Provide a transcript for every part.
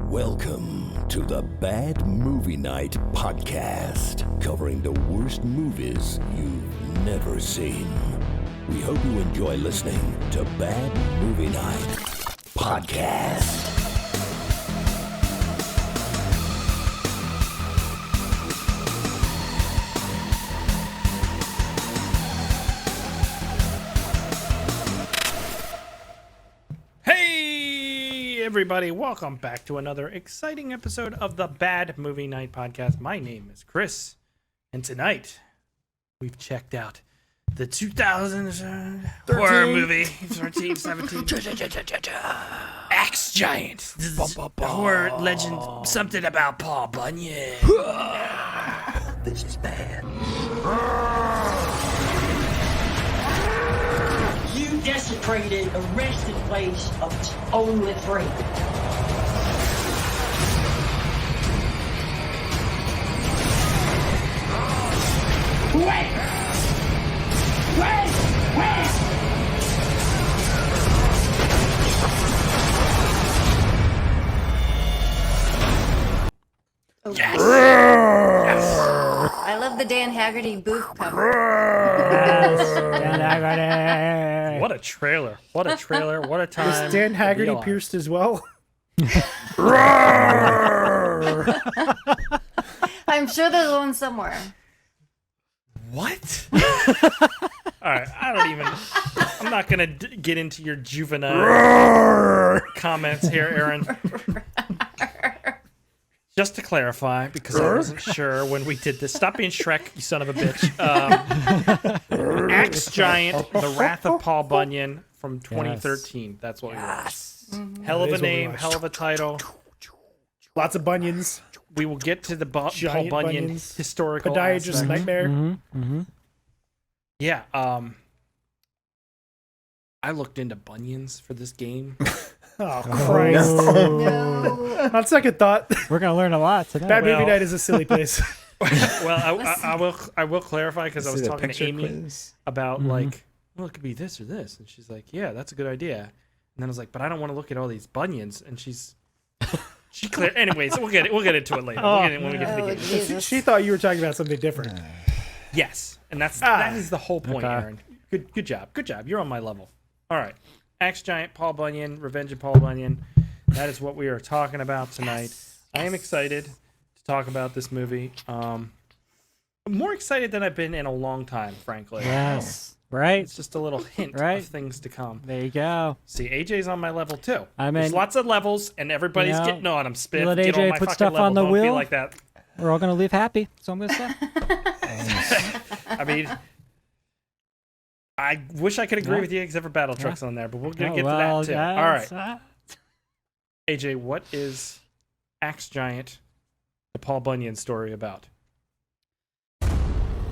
Welcome to the Bad Movie Night podcast, covering the worst movies you've never seen. We hope you enjoy listening to Bad Movie Night podcast. Everybody, welcome back to another exciting episode of the Bad Movie Night podcast. My name is Chris, and tonight we've checked out the 2000 horror movie 13, 17 Axe Giant, the horror legend, something about Paul Bunyan. This is bad. You desecrated a resting place of only three. Wait! Yes! I love the Dan Haggerty booth cover. Dan Haggerty. What a trailer. What a trailer. What a time. Is Dan Haggerty to be alive. pierced as well? I'm sure there's one somewhere. What? All right, I'm not going to get into your juvenile comments here, Aaron. Just to clarify, because I wasn't sure when we did this. Stop being Shrek, you son of a bitch. Axe Giant, The Wrath of Paul Bunyan from 2013. Yes. That's what we watched. Mm-hmm. Hell of a name, hell of a title. Lots of bunions. We will get to the Paul Bunyan bunions. historical Podiatrist aspect. nightmare. Mm-hmm. Mm-hmm. Yeah, I looked into bunions for this game. Oh, Christ. No. On second thought, We're gonna learn a lot today. Bad Movie Night is a silly place. Well, I will clarify because I was talking to Amy about like, well, it could be this or this, and she's like, yeah, that's a good idea. And then I was like, but I don't want to look at all these bunions, and she clear. Anyways, we'll get into it later. We'll get it when we get to the game. Jesus. She thought you were talking about something different. Yes, and that is the whole point, Okay. Aaron. Good job. You're on my level. All right, Axe Giant, Paul Bunyan, Revenge of Paul Bunyan. That is what we are talking about tonight. Yes. I am excited to talk about this movie. I'm more excited than I've been in a long time, frankly. Yes. Right. It's just a little hint Right. of things to come. There you go. See, AJ's on my level too. I mean, there's lots of levels, and everybody's you know, getting on them. Spiff, let get on AJ my put fucking stuff level. on the Don't be wheel. like that. We're all gonna leave happy. So I'm gonna say. I mean, I wish I could agree Yeah. with you, except for Battle Truck's on there, but we're gonna Oh, get well, to that too. All right, yes. AJ, what is Axe Giant, the Paul Bunyan story about?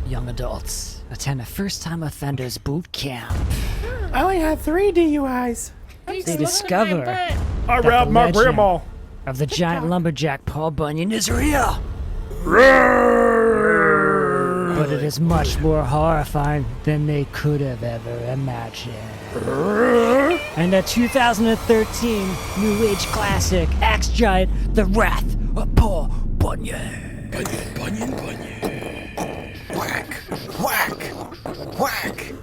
Young adults attend a first-time offenders boot camp. I only had 3 DUIs. They discover I the robbed my legend grandma. of the giant lumberjack Paul Bunyan is real. But it is much more horrifying than they could have ever imagined. And the 2013 New Age classic, Axe Giant, The Wrath of Paul Bunyan. Bunyan. Whack, whack, whack.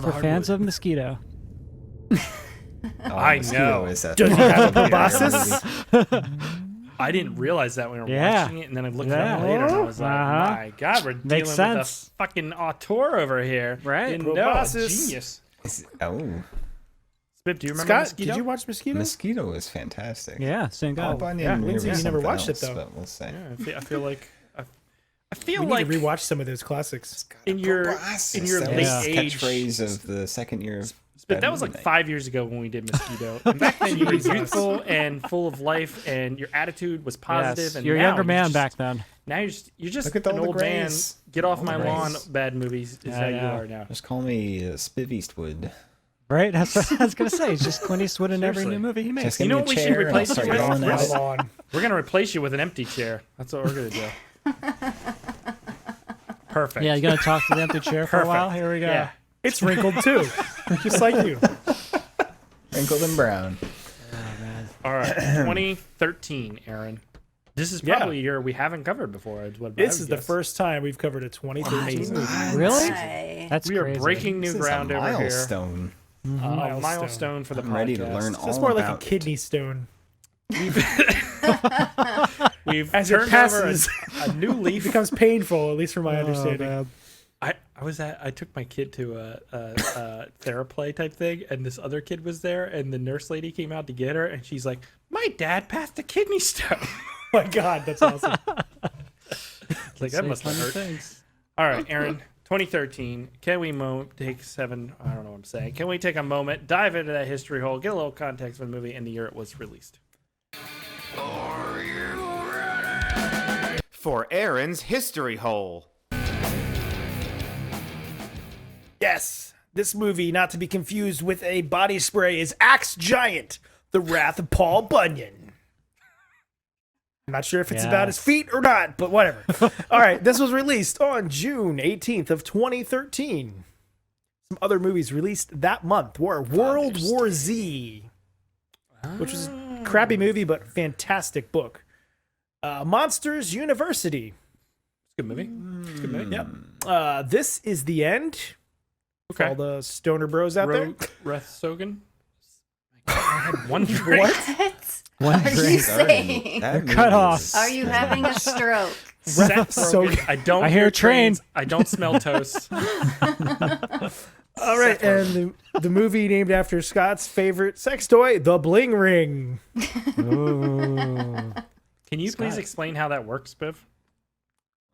For fans of Mosquito. I know. Does he have a proboscis? I didn't realize that when we were Yeah. watching it, and then I looked it Yeah. up later, and I was like, Uh-huh. my God, we're dealing Makes with sense. a fucking auteur over here. Right. Didn't know. Proboscis. Genius. Oh, Spiff, do you remember Scott, Mosquito? did you watch Mosquito? Mosquito is fantastic. Yeah, same guy. Paul Bunyan, yeah, Lindsay, was you never something watched it, else, though. But we'll say. Yeah, I feel like I feel We like need to rewatch some of those classics. in your Proboscis. late That was the age. catchphase of the second year of But Bad that was Movie like Night. 5 years ago when we did Mosquito. And back then you were youthful and full of life, and your attitude was positive. Yes. And You're a now younger man just, back then. Now you're just Look at an all the old man. grays. Get off All my the lawn. grays. Bad movies is how you are now. Just call me Spiv Eastwood. Right? That's what I was gonna say. It's just Clint Eastwood in every Seriously. new movie he makes. Just You give know me what a we should chair and replace I'll start you with? yelling at Come it. on. We're gonna replace you with an empty chair. That's what we're gonna do. Perfect. Yeah, you gotta talk to the empty chair for a while. Here we go. Yeah. It's wrinkled too, just like you. Wrinkled and brown. All right, 2013, Aaron. This is probably a year we haven't covered before. This is the first time we've covered a 2013 movie. Really? Hi. That's We are crazy. breaking new This is ground a over here. milestone. A milestone for the I'm ready to podcast. learn That's all more about like a kidney stone. We've As it turned passes, over a new it leaf. becomes painful, at least from my Oh, understanding. man. I took my kid to a theraplay type thing, and this other kid was there, and the nurse lady came out to get her, and she's like, "My dad passed a kidney stone." Oh my God, that's awesome. Like that must have hurt. Things. All right, Aaron. 2013. Can we take 7? I don't know what I'm saying. Can we take a moment, dive into that history hole, get a little context for the movie and the year it was released? For Aaron's history hole. Yes, this movie, not to be confused with a body spray, is Axe Giant, The Wrath of Paul Bunyan. I'm not sure if it's about his feet or not, but whatever. All right, this was released on June 18th of 2013. Some other movies released that month were World War Z, which was a crappy movie but fantastic book. Monsters University. Good movie. It's a good movie. Yep. This Is the End. For all the stoner bros out there. Reth Sogan. I had one drink. What One are you drink. saying? That cut movie off. is- Are you having a stroke? Seth So- Rogen. I don't I hear a train. trains. I don't smell toast. All right, and the movie named after Scott's favorite sex toy, the Bling Ring. Ooh. Can you please explain how that works, Biv?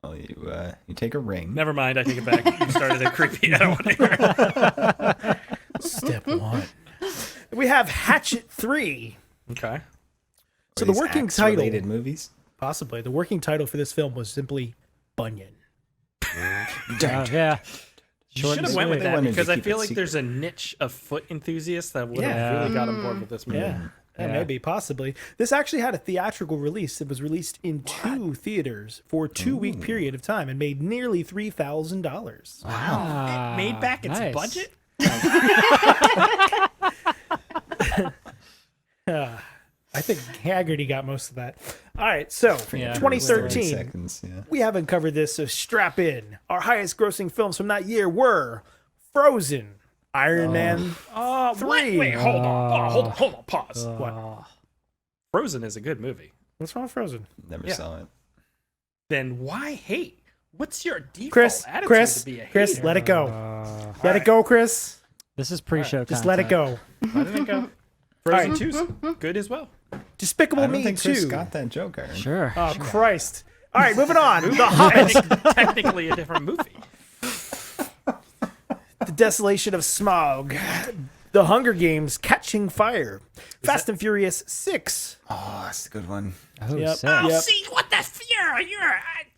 Well, you take a ring. Never mind. I take it back. You started it creepy. I don't want to hear it. Step 1. We have Hatchet 3. Okay. So the working title, related movies. possibly, the working title for this film was simply Bunyan. Yeah. Should have went with They that wanted to because I keep feel it like there's a niche of foot enthusiasts that would have Yeah. really got on board with this movie. Yeah, Yeah. maybe, possibly. This actually had a theatrical release. It was released in 2 theaters for a 2-week period of time and made nearly $3,000. Wow. It made back its Nice. budget. I think Haggerty got most of that. All right, so Yeah. 2013. 30 seconds, yeah. We haven't covered this, so strap in. Our highest grossing films from that year were Frozen, Iron Man 3. Wait, hold on, pause. What? Frozen is a good movie. What's wrong with Frozen? Never Yeah. saw it. Then why hate? What's your default Chris, attitude to be a Chris, hater? let it go. Let it go, Chris. This is pre-show Just let it go. Let it go. Frozen 2's good as well. Despicable I don't Me think Chris 2. got that joke, Aaron. Sure. Oh, Christ. All right, moving on. The Hobbit, Technically a different movie. The Desolation of Smog, The Hunger Games, Catching Fire, Fast and Furious 6. Oh, that's a good one. Oh, Yep. sick. Yep. See what the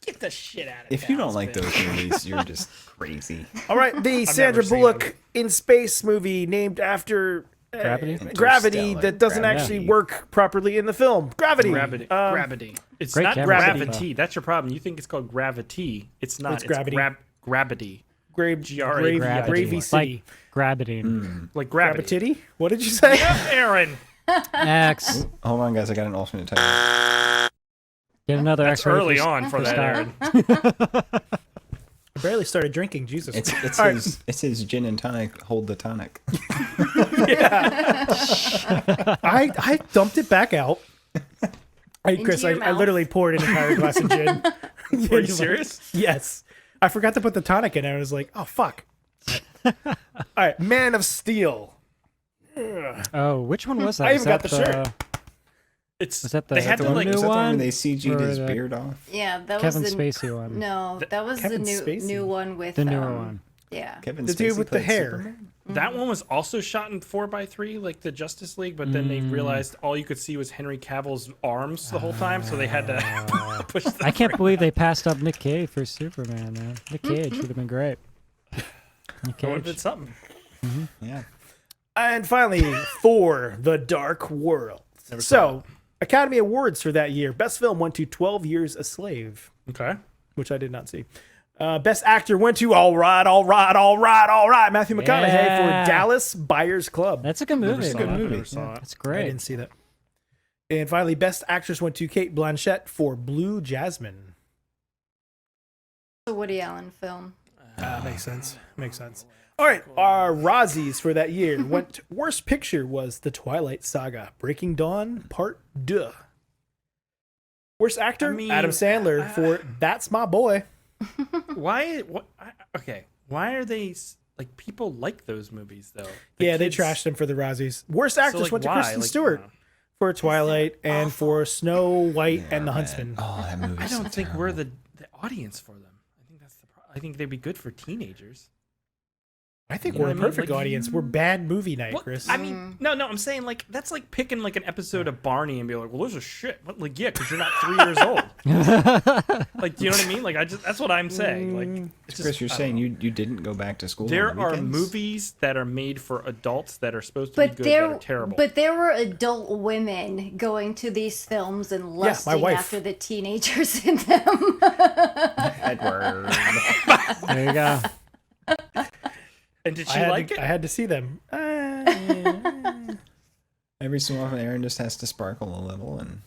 get the shit out of If you don't like those movies, you're just crazy. All right, the Sandra seen Bullock in space movie named after Gravity? Gravity Interstellar. that doesn't Gravity. actually work properly in the film. Gravity. Gravity. It's Great not camera gravity. That's your problem. You think it's called gravity. It's not. It's gravity. Gravity. Gravy Gravity. City. Like gravity. Like gravity. Gravitity? What did you say? Aaron. X. Hold on, guys. I got an alternate title. Get another That's X rated early on for that, Scott. Aaron. I barely started drinking. Jesus. It's All right. his gin and tonic. Hold the tonic. I dumped it back out. Chris, your I mouth. literally poured an entire glass of gin. Are you serious? Yes. I forgot to put the tonic in. I was like, oh, fuck. All right. Man of Steel. Oh, which one was that? I Was even got that the shirt. It's Was that the- they is had that to the like new Was that the one where one? they CG'd Or his the- beard off? Yeah, that Kevin was the Spacey one. No, that was Kevin the Spacey? new one with The newer one. Yeah. Kevin The dude Spacey with the played hair. Superman? that one was also shot in 4:3 like the Justice League, but then they realized all you could see was Henry Cavill's arms the whole time, so they had to push. The I can't believe they passed up Nick Cage for Superman, man. Nick Cage would have been great. Nick Would have been Cage. something. Yeah. And finally, Thor: The Dark World. So, Academy Awards for that year. Best film went to 12 Years a Slave, Okay. which I did not see. Best actor went to Matthew McConaughey Yeah. for Dallas Buyers Club. That's a good movie. Never saw man. it. movie. Never saw it. That's I great. didn't see that. And finally, Best Actress went to Cate Blanchett for Blue Jasmine. The Woody Allen film. Makes sense. Makes sense. All right, our Razzies for that year went. Worst Picture was The Twilight Saga: Breaking Dawn Part 2. Worst Actor, Adam Sandler for That's My Boy. Why? Okay. Why are they like people like those movies though? They trashed them for the Razzies. Worst Actress went to Kristen Stewart for Twilight and for Snow White and the Huntsman. Oh, that movie. I don't think we're the audience for them. I think that's the problem. I think they'd be good for teenagers. I think You know we're a what I mean? perfect Like- audience. We're bad movie night, What? Chris. I mean, no, I'm saying like that's like picking like an episode of Barney and be like, well, those are shit. But like, yeah, because you're not 3 years old. Like, do you know what I mean? Like, that's what I'm saying. Like, it's Chris, you're saying you didn't go back to school. there on are weekends? movies that are made for adults that are supposed to be But good that are there, terrible. but there were adult women going to these films and my lusting wife. after the teenagers in them. Edward. There you go. and did she like it? I had to see them. Every so often, Aaron just has to sparkle a little, and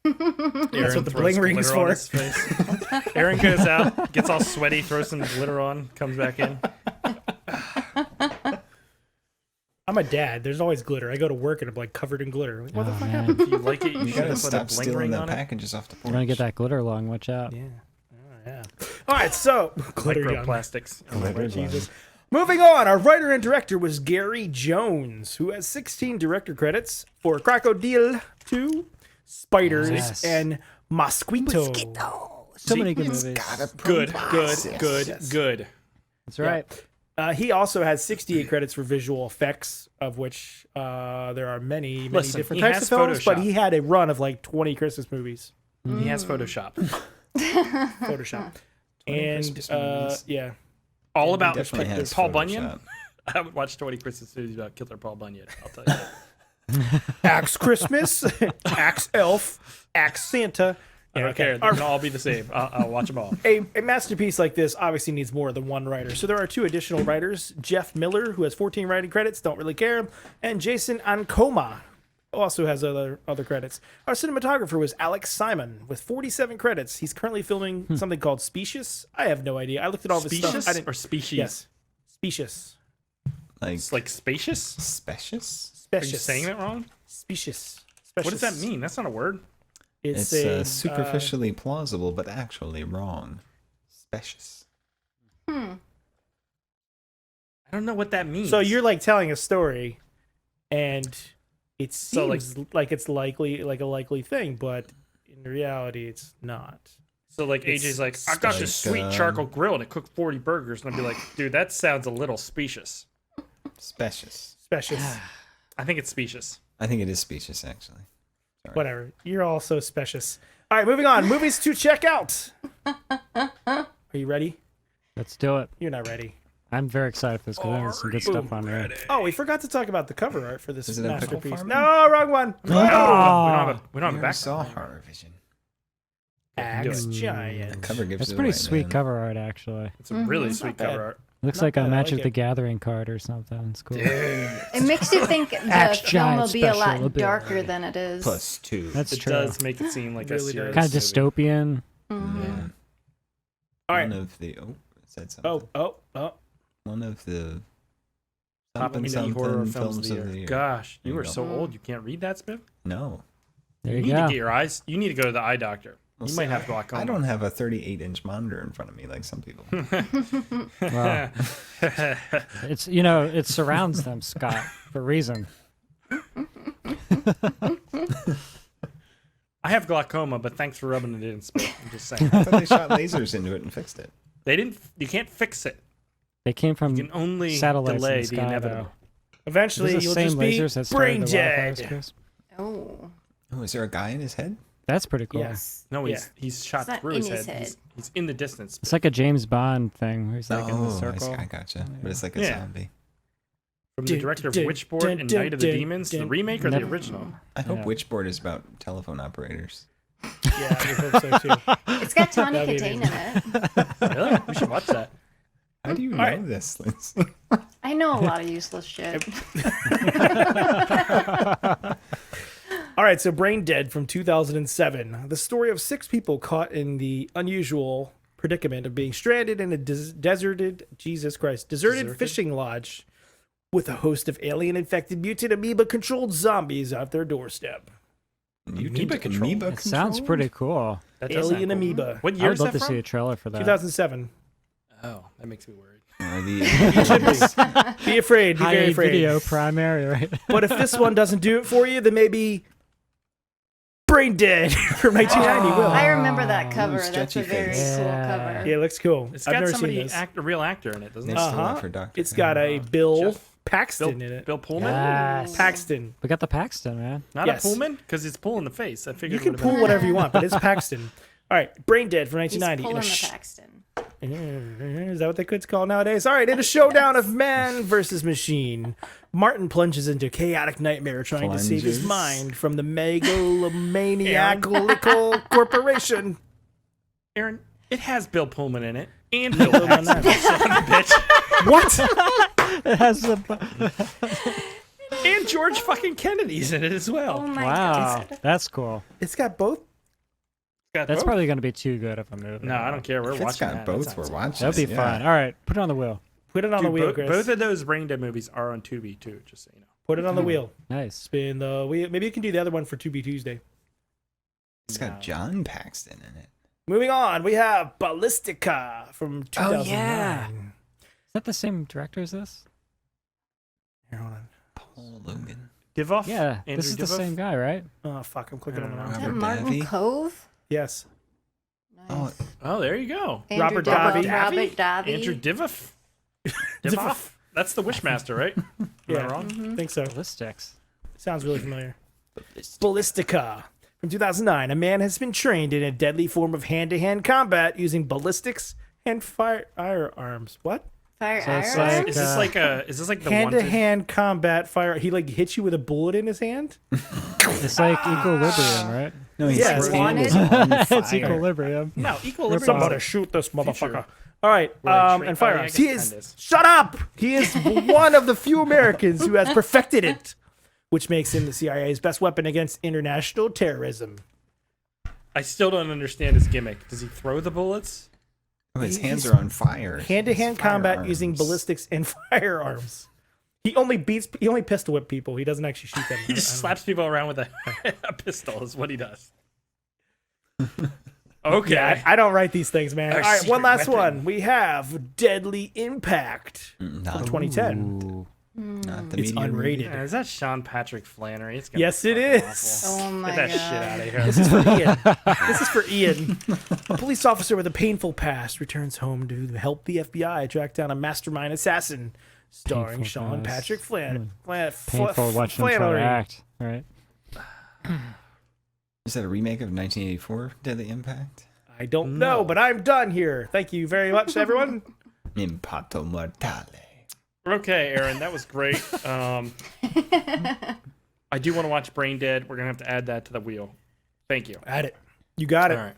That's what the throws bling ring is glitter on for. his face. Aaron goes out, gets all sweaty, throws some glitter on, comes back in. I'm a dad. There's always glitter. I go to work and I'm like covered in glitter. Like, what the Oh, fuck man. happened? If you like it, you, you should gotta put a stop bling stealing ring the on it. packages off the porch. You're gonna get that glitter along. Watch out. Yeah. Oh, yeah. All right, so glitter young. Microplastics. Oh, Glitter Jesus. Moving on, our writer and director was Gary Jones, who has 16 director credits for Crocodile 2, Spiders, Yes. and Mosquito. So many good movies. Good. That's right. He also has 68 credits for visual effects, of which there are many Listen, different he types has of films, but Photoshop. he had a run of like 20 Christmas movies. He has Photoshop. Photoshop. And, Christmas movies. yeah. All about Definitely has Paul Bunyan. Photoshop. I would watch 20 Christmas movies about Killer Paul Bunyan. I'll tell you that. Axe Christmas, Axe Elf, Axe Santa. I don't care. They can all be the same. I'll watch them all. A masterpiece like this obviously needs more than one writer. So there are two additional writers, Jeff Miller, who has 14 writing credits, don't really care, and Jason Ancoma, who also has other credits. Our cinematographer was Alex Simon with 47 credits. He's currently filming something called Specious. I have no idea. I looked at all this Specious stuff. I didn't, or species? yes. Specious. Like It's like spacious? specious. Are you Specious. saying that wrong? Specious. What does that mean? That's not a word. It's a, superficially plausible, but actually wrong. Specious. I don't know what that means. so you're like telling a story, and it So, like- seems like it's likely, like a likely thing, but in reality, it's not. So like AJ's like, I got this sweet charcoal grill and it cooked 40 burgers, and I'd be like, dude, that sounds a little specious. Specious. Specious. I think it's specious. I think it is specious, actually. Sorry. Whatever. You're all so specious. All right, moving on. Movies to check out. Are you ready? Let's do it. You're not ready. I'm very excited for this because there's some good stuff on there. Oh, we forgot to talk about the cover art for this Is it a pickle masterpiece. farmer? No, wrong one. We don't have a We already back. saw Horror Vision. Axe The Giant. cover gives It's it pretty away, sweet man. cover art, actually. It's a really sweet bad. cover art. Looks Not like a bad, I Magic like the it. Gathering card or something. It's cool. It makes you think the Axe film Giant will be a lot special darker ability. than it is. +2. That's It true. does make it seem like a Really serious Kind of movie. dystopian. Yeah. All right. One of the it said something. Oh. One of the Top something indie horror something films of the year. Gosh, you There you are go. so old you can't read that, Smith. No. There You you need to go. get your eyes. You need to go to the eye doctor. Well, You see, might have glaucoma. I don't have a 38-inch monitor in front of me like some people. Wow. It's it surrounds them, Scott, for a reason. I have glaucoma, but thanks for rubbing it in, Smith. I'm just saying. I thought they shot lasers into it and fixed it. They didn't. You can't fix it. They came from You can only satellites delay in the the sky, inevitable. though. Eventually, These are you'll the just same be lasers that started brain the wildfires, dead. Chris. Oh. Oh, is there a guy in his head? That's pretty cool. Yes. No, Yeah. he's shot It's not through in his his head. head. He's in the distance. It's like a James Bond thing where he's like in the I circle. I gotcha. But it's like a Yeah. zombie. From the director of Witchboard and Night of the Demons, the remake or the original? I hope Yeah. Witchboard is about telephone operators. Yeah, I hope so too. It's got Tawny That'd be Katane in it. Really? We should watch that. How do you know right. this, Lindsay? I know a lot of useless shit. All right, right, so Brain Dead from 2007. The story of 6 people caught in the unusual predicament of being stranded in a deserted fishing lodge with a host of alien-infected mutant amoeba-controlled zombies at their doorstep. Amoeba control. It sounds pretty cool. That does sound Alien cool. amoeba. What I year would is love that to from? see a trailer for that. 2007. Oh, that makes me worried. Be afraid. Be very High afraid. video primary, right? But if this one doesn't do it for you, then maybe Brain Dead from 1990 will. I remember that cover. That's sketchy a very face. cool Yeah. cover. Yeah, it looks cool. It's I've got never somebody seen this. a real actor in it, doesn't They it? stole Uh-huh. it for Dr. It's got a Bill Paxton in it. Bill Pullman? Yes. Paxton. We got the Paxton, man. Not Yes. a Pullman? Because it's pulling the face. I figured You it can would've been- pull whatever you want, but it's Paxton. All right, Brain Dead from He's 1990. pulling In a the Paxton. Is that what they could call nowadays? All right, in a showdown of man versus machine, Martin plunges into chaotic nightmare trying to save his Plunges. mind from the megalomaniacal corporation. Aaron, it has Bill Pullman in it. And Bill Pullman. Son of a bitch. What? It has the. And George fucking Kennedy's in it as well. Oh my Wow, god. that's cool. It's got both. Got That's both? probably going to be too good of a movie. No, I don't care. We're If it's watching got that. both, That we're sounds watching. That'd be it, fun. yeah. All right, put it on the wheel. Put it on Dude, the wheel, Chris. both of those Brain Dead movies are on Tubi too, just so you know. Put it on the wheel. Nice. Spin the wheel. Maybe you can do the other one for 2B Tuesday. It's got John Paxton in it. Moving on, we have Ballistica from 2009. yeah. Is that the same director as this? Here, hold on. Paul Logan. Divoff? Yeah, Andrew this is the Divoff? same guy, right? Oh, fuck. I'm clicking on the wrong Is one. that Robert Martin Davi? Cove? Yes. Nice. Oh, there you go. Andrew Robert Davi. Davi? Robert Davi. Andrew Divoff? Divoff? That's the Wishmaster, right? Am I Yeah, wrong? I think so. Ballistics. Sounds really familiar. Ballistica. From 2009, a man has been trained in a deadly form of hand-to-hand combat using ballistics and firearms. What? Fire So it's Iron? like, Is this like the Wanted? Hand-to-hand combat fire. He like hits you with a bullet in his hand? It's like Equilibrium, right? No, he's Yeah, his it's hand is wanted. on It's fire. Equilibrium. No, Equilibrium. Somebody shoot this motherfucker. All right, Right, and oh, yeah, I firearms. guess He it is. kinda is. Shut up! He is one of the few Americans who has perfected it, which makes him the CIA's best weapon against international terrorism. I still don't understand his gimmick. Does he throw the bullets? Oh, his hands are on fire. Hand-to-hand It's combat using firearms. ballistics and firearms. He only pistol whip people. He doesn't actually shoot them. He just slaps people around with a pistol is what he does. Okay. Yeah, I don't write these things, man. Our All right, one secret last weapon. one. We have Deadly Impact Not, from 2010. Ooh. not the It's meteor unrated. Yeah, is that Sean Patrick Flannery? It's gonna Yes, be it fucking is. awful. Oh my Get that god. shit out of here. This is for Ian. This is for Ian. A police officer with a painful past returns home to help the FBI track down a mastermind assassin, starring Painful Sean past. Patrick Painful watching him try to Flannery. act, right? Is that a remake of 1984 Deadly Impact? I don't know, but I'm done here. Thank you very much, everyone. Impato Mortale. Okay, Aaron, that was great. I do want to watch Brain Dead. We're gonna have to add that to the wheel. Thank you. Add it. You got it. All right.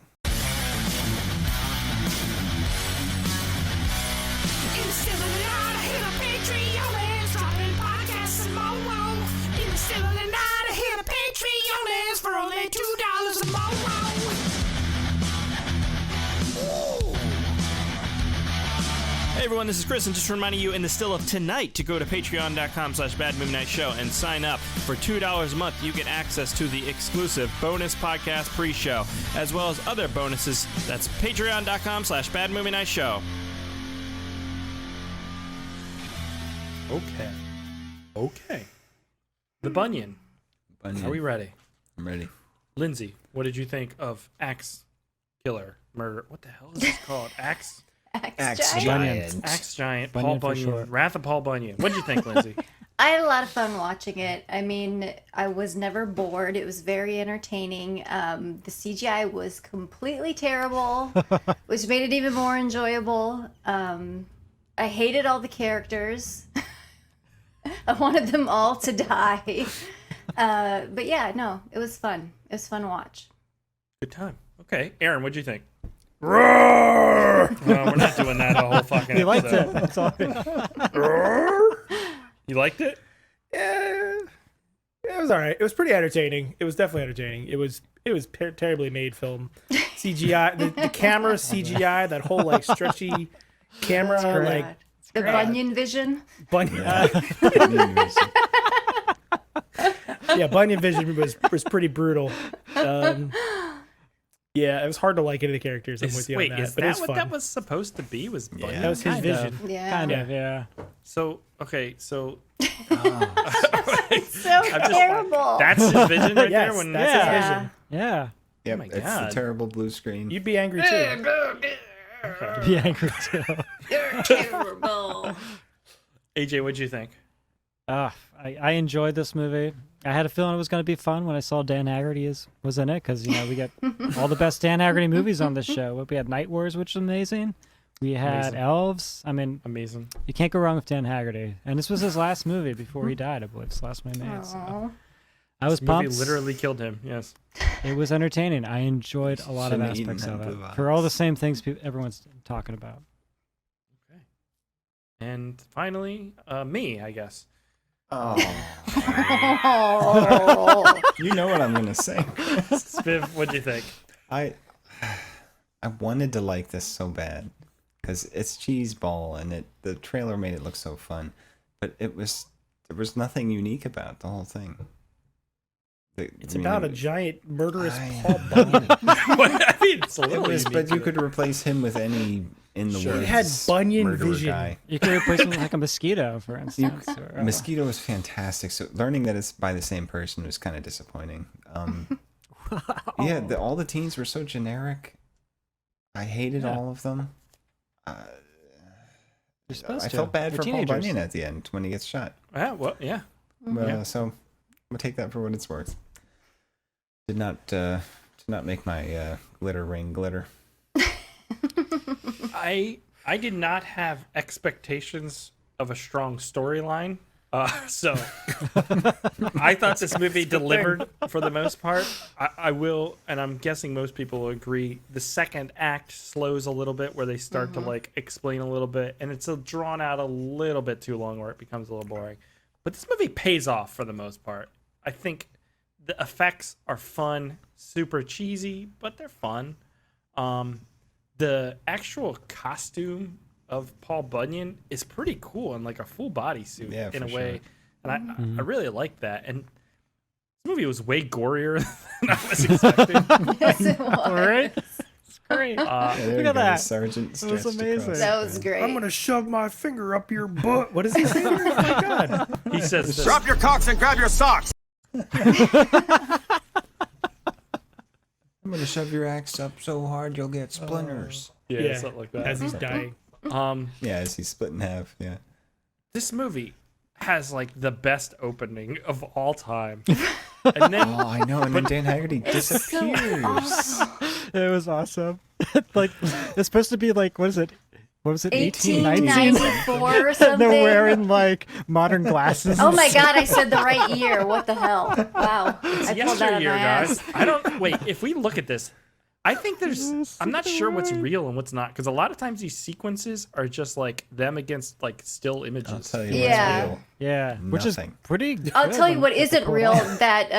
Hey everyone, this is Chris, and just reminding you in the still of tonight to go to patreon.com/badmovienightshow and sign up. For $2 a month, you get access to the exclusive bonus podcast pre-show, as well as other bonuses. That's patreon.com/badmovienightshow. Okay. The Bunyan. Bunyan. Are we ready? I'm ready. Lindsay, what did you think of Axe Killer Murder? What the hell is this called? Axe Axe Giant. Giant. Axe Giant, Bunyan Paul for Bunyan, short. Wrath of Paul Bunyan. What did you think, Lindsay? I had a lot of fun watching it. I mean, I was never bored. It was very entertaining. The CGI was completely terrible, which made it even more enjoyable. I hated all the characters. I wanted them all to die. But yeah, no, it was fun. It was fun to watch. Good time. Okay, Aaron, what'd you think? Roar! No, we're not doing that a whole fucking You liked episode. it. That's all. You liked it? Yeah, it was all right. It was pretty entertaining. It was definitely entertaining. It was terribly made film. CGI, the camera CGI, that whole like stretchy camera, like the Bunyan vision. Bunyan. Yeah, Bunyan vision was pretty brutal. Yeah, it was hard to like any of the characters. I'm with you on that. Is but it that was what fun. that was supposed to be? Was Bunyan? That was his vision. Yeah. Kind of, yeah. So okay, so It's so terrible. that's his vision right Yes, there. When that's his vision. Yeah. Yep, my it's the God. terrible blue screen. You'd be angry too. Be angry too. You're terrible. AJ, what'd you think? I enjoyed this movie. I had a feeling it was going to be fun when I saw Dan Haggerty was in it because, we get all the best Dan Haggerty movies on this show. We had Night Wars, which was amazing. We had Amazing. Elves. I mean, Amazing. you can't go wrong with Dan Haggerty. And this was his last movie before he died, I believe. His last movie made. So. I was This movie pumped. literally killed him. Yes. It was entertaining. I enjoyed a lot of Shouldn't have aspects eaten of that it. blue For all the box. same things everyone's talking about. And finally, me, I guess. Oh, Oh. you know what I'm gonna say. Spiv, what'd you think? I wanted to like this so bad because it's cheeseball and the trailer made it look so fun, but there was nothing unique about the whole thing. It's about a giant murderous I- Paul Bunyan. I mean, it's a It little was, unique but you to could replace him with any in the Sure. woods. It had Bunyan murderer vision. guy. You could replace him with like a mosquito, for instance. or, Mosquito was fantastic. So learning that it's by the same person was kind of disappointing. Yeah, all the teens were so generic. I hated all of them. You're supposed I to. felt bad They're for Paul teenagers. Bunyan at the end when he gets shot. Yeah, well, yeah. Yeah. So I'm gonna take that for what it's worth. Did not make my glitter ring glitter. I did not have expectations of a strong storyline. So I thought this movie delivered for the most part. I will, and I'm guessing most people will agree, the second act slows a little bit where they start to like explain a little bit, and it's drawn out a little bit too long where it becomes a little boring. But this movie pays off for the most part. I think the effects are fun, super cheesy, but they're fun. The actual costume of Paul Bunyan is pretty cool and like a full body suit in a for way. sure. And I really like that. And this movie was way gorier than I was expecting. Yes, it was. All right. It's great. Yeah, there Look you at go, that. Sergeant. That was stretched amazing. across That the was thing. great. I'm gonna shove my finger up your butt. What does he say? Oh my god! He says this. Drop your cocks and grab your socks. I'm gonna shove your axe up so hard you'll get splinters. Yeah, something like that. As he's dying. Yeah, as he's split in half. Yeah. This movie has like the best opening of all time. And then Oh, I know. And then Dan Haggerty disappears. It was awesome. Like, it's supposed to be like, what is it? What was it? 1894 or And something. they're wearing like modern glasses. Oh my god, I said the right year. What the hell? Wow. it's I pulled that out of yesteryear, my guys. ass. I don't wait. If we look at this, I think I'm not sure what's real and what's not, because a lot of times these sequences are just like them against like still images. I'll tell you Yeah. what's real. Yeah, which is Nothing. pretty. I'll good tell you when what they isn't pull it real, off. that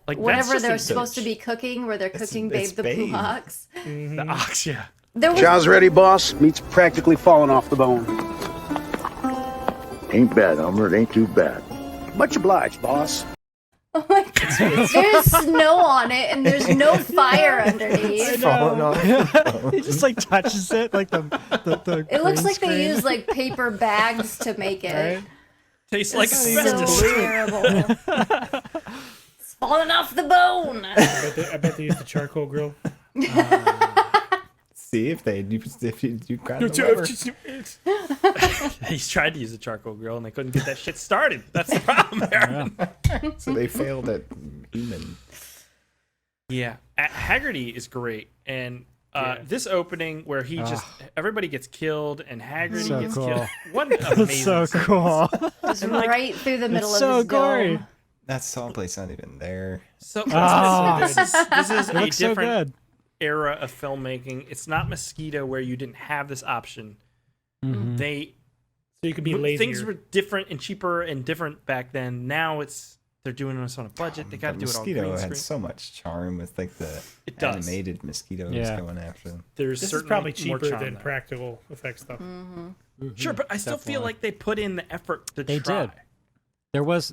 Like, that's whatever just they're a supposed to be cooking, where they're cooking Babe it's the Babe. Blue Ox. The ox, yeah. There was Chow's ready, boss. Meat's practically falling off the bone. Ain't bad, Elmer. It ain't too bad. Much obliged, boss. oh my god, there's snow on it and there's no fire underneath. Falling off. He just like touches it, like the It looks green like screen. they use like paper bags to make it. Right? Tastes like So asbestos. terrible. It's falling off the bone. I bet they used the charcoal grill. See if you grab the lever. He's tried to use a charcoal grill and they couldn't get that shit started. That's the problem, Aaron. So they failed at human. Yeah, Haggerty is great, and this opening where he just everybody gets killed and Haggerty So gets cool. killed. What an amazing! It's so sequence. cool. Just right through the middle so of his gory. dome. That saw place not even there. So Ah. this is It a looks so different good. era of filmmaking. It's not Mosquito where you didn't have this option. Mhm. They So you could be lazier. things were different and cheaper and different back then. Now they're doing this on a budget. They got to The do it on mosquito green had screen. so much charm with like the It does. animated mosquitoes Yeah. going after them. There's This is certainly probably more cheaper charm than there. practical effect stuff. Sure, but I still feel Definitely. like they put in the effort to They try. did. There was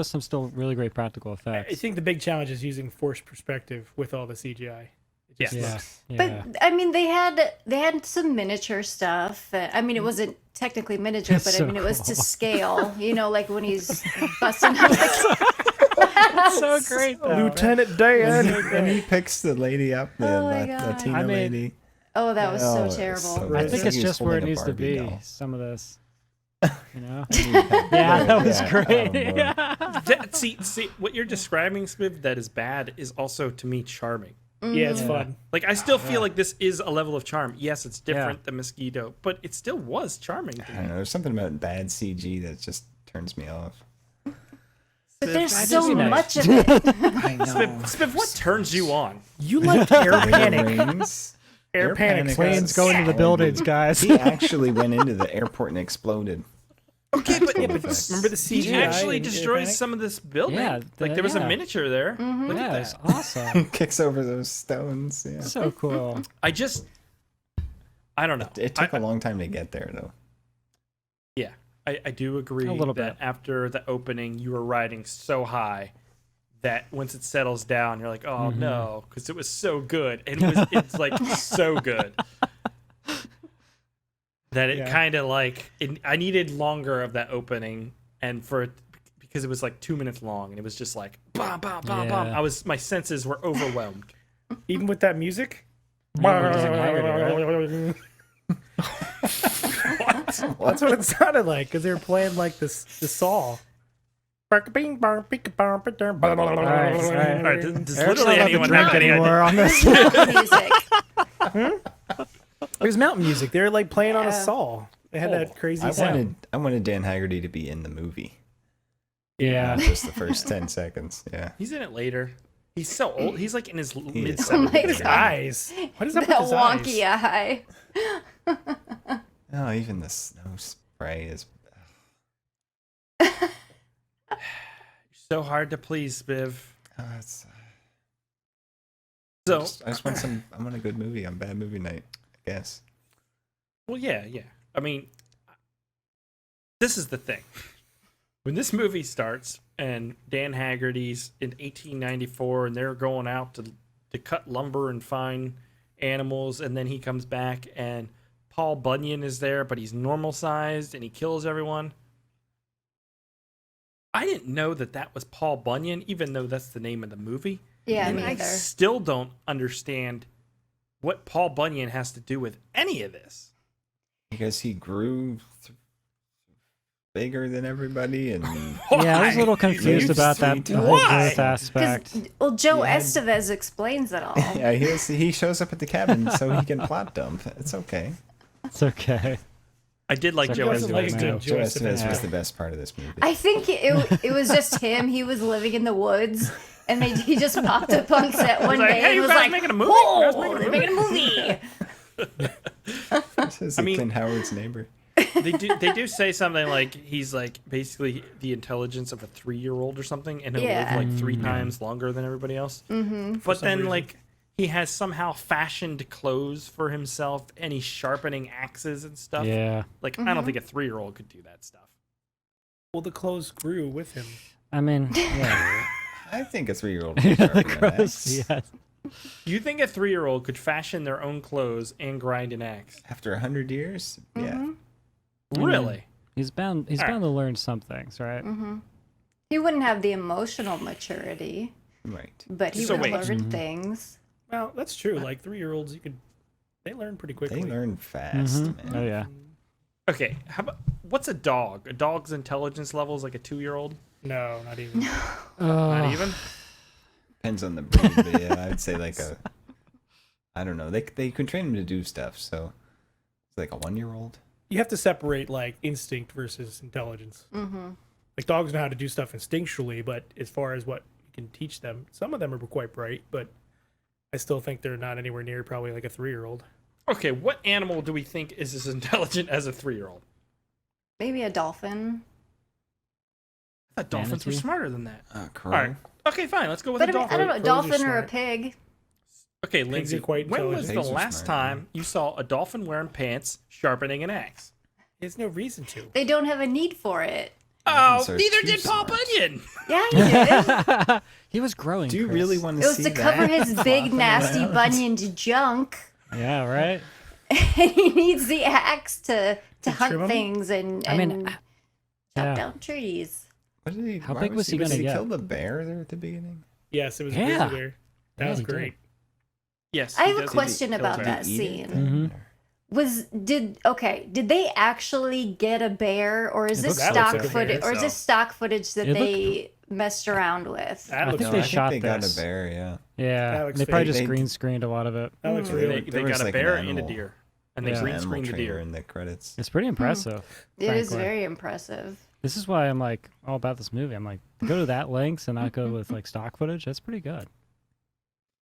some still really great practical I effects. think the big challenge is using forced perspective with all the CGI. It just Yes. looks- Yeah. But I mean, they had some miniature stuff. I mean, it wasn't technically miniature, It's but so I mean, it was to cool. scale. You know, like when he's busting up the so great. Lieutenant Dan. And he picks the lady up, the Oh my Latina God. I mean, lady. Oh, that was so it's terrible. so I good. think He it's was just where it holding a needs to Barbie be. doll. Some of this, you know. Yeah, that was great. Oh, boy. Yeah. See, what you're describing, Spiv, that is bad is also to me charming. Yeah, it's fun. Like I still feel like this is a level of charm. Yes, it's different than Mosquito, but it still was charming to I don't me. know. There's something about bad CG that just turns me off. But there's I so just- much of it. I know. Spiv, what turns you on? You liked Air Panic. Rings. Air Panic. Planes going to the buildings, guys. He actually went into the airport and exploded. Okay, but Practical Remember the effects. CGI? he actually in Air destroys Panic? some of this building. Yeah, like there was a yeah. miniature there. Look Yeah, at it's that. awesome. Kicks over those stones. Yeah. So cool. I don't know. It took a long time to get there, though. Yeah, I do agree A little that bit. after the opening, you were riding so high that once it settles down, you're like, oh no, because it was so good. And it's like so good that it kind of like, I needed longer of that opening and for it, because it was like 2 minutes long and it was just like, bam, bam, bam, bam. Yeah. My senses were overwhelmed. Even with that music? Yeah, That's what it sounded like because they were playing like the saw. All right. All right, does Eric's literally not allowed to anyone drink have any anymore idea? on this. Music. It was mountain music. They were like playing on a saw. They had that crazy sound. I wanted Dan Haggerty to be in the movie. Yeah. Not just the first 10 seconds. Yeah. He's in it later. He's so old. He's like in his mid Oh my 70s. His eyes. What is up That with his wonky eyes? eye. Oh, even the snow spray is. So hard to please, Spiv. It's, So, I just want some. I want a good movie on bad movie night, I guess. well, yeah. I mean, this is the thing. When this movie starts and Dan Haggerty's in 1894 and they're going out to cut lumber and find animals, and then he comes back and Paul Bunyan is there, but he's normal sized and he kills everyone. I didn't know that was Paul Bunyan, even though that's the name of the movie. Yeah, and me I either. still don't understand what Paul Bunyan has to do with any of this. Because he grew bigger than everybody, and Yeah, I was a little confused You about that see- whole Why? growth aspect. Well, Joe Estevez explains it all. yeah, he shows up at the cabin so he can plot dump. It's okay. It's okay. I did like It's Joe okay. Wasn't like a Estevez. good too. Joe Joe Estevez. Estevez was the best part of this movie. I think it was just him. He was living in the woods, and he just popped up on set one like, day "Hey, and you was guys like, making a movie? You guys "Whoa, making a they're making a movie!" This is I mean- Clint Howard's neighbor. They do say something like he's like basically the intelligence of a 3-year-old or something, and he'll Yeah. live like 3 times longer than everybody else. Mm-hmm. But then like he has somehow fashioned clothes for himself, and he's sharpening axes and stuff. Yeah. Like I don't think a 3-year-old could do that stuff. Well, the clothes grew with him. I mean, yeah. I think a 3-year-old. The gross, yes. You think a 3-year-old could fashion their own clothes and grind an axe? After 100 years, yeah. Really? He's bound to learn some things, right? He wouldn't have the emotional maturity, Right. but he So would wait. learn things. Well, that's true. Like 3-year-olds, they learn pretty quickly. They learn fast, man. Oh yeah. Okay. How about what's a dog? A dog's intelligence level is like a 2-year-old. No, not even. Not even. Depends on the breed, but yeah, I'd say like I don't know. They can train them to do stuff, so it's like a 1-year-old. You have to separate like instinct versus intelligence. Like dogs know how to do stuff instinctually, but as far as what you can teach them, some of them are quite bright, but I still think they're not anywhere near probably like a 3-year-old. Okay, what animal do we think is as intelligent as a 3-year-old? Maybe a dolphin. thought dolphins were Manatee? smarter than that. Crow. All right. Okay, fine. Let's go with But a dolphin. I don't know, a Crows are dolphin or a smart. pig. Okay, Lindsay, are quite when was intelligent. the Pigs are last smart, time you saw a dolphin wearing pants sharpening an axe? There's no reason to. They don't have a need for it. Oh, Dolphins are neither too did Paul smart. Bunyan. Yeah, he did. He was growing. Do you Chris. really want It to was see to that? cover his big, flopping nasty around? bunioned junk. Yeah, right. And he needs the axe to hunt trim 'em? things and I mean, chop yeah. down trees. What did he, How why big was he Did gonna he get? kill the bear there at the beginning? Yes, it was Yeah. a grizzly bear. That Yeah, was he did. great. Yes. I he have a does- question kills about her. that Eat it scene. then? Did they actually get a bear, or is It this looks stock like a footage, bear, or is this stock footage that It looked- they messed around with? That I looks think No, they I shot think they got this. a bear, yeah. Yeah, That looks they probably fake. just They- green screened a lot of it. that looks They, real. they There got was a like an bear and a animal. deer, and they There's an green animal screened the trainer deer. in the credits. It's pretty impressive. It is frankly. very impressive. This is why I'm like all about this movie. I'm like, to go to that lengths and not go with like stock footage. That's pretty good.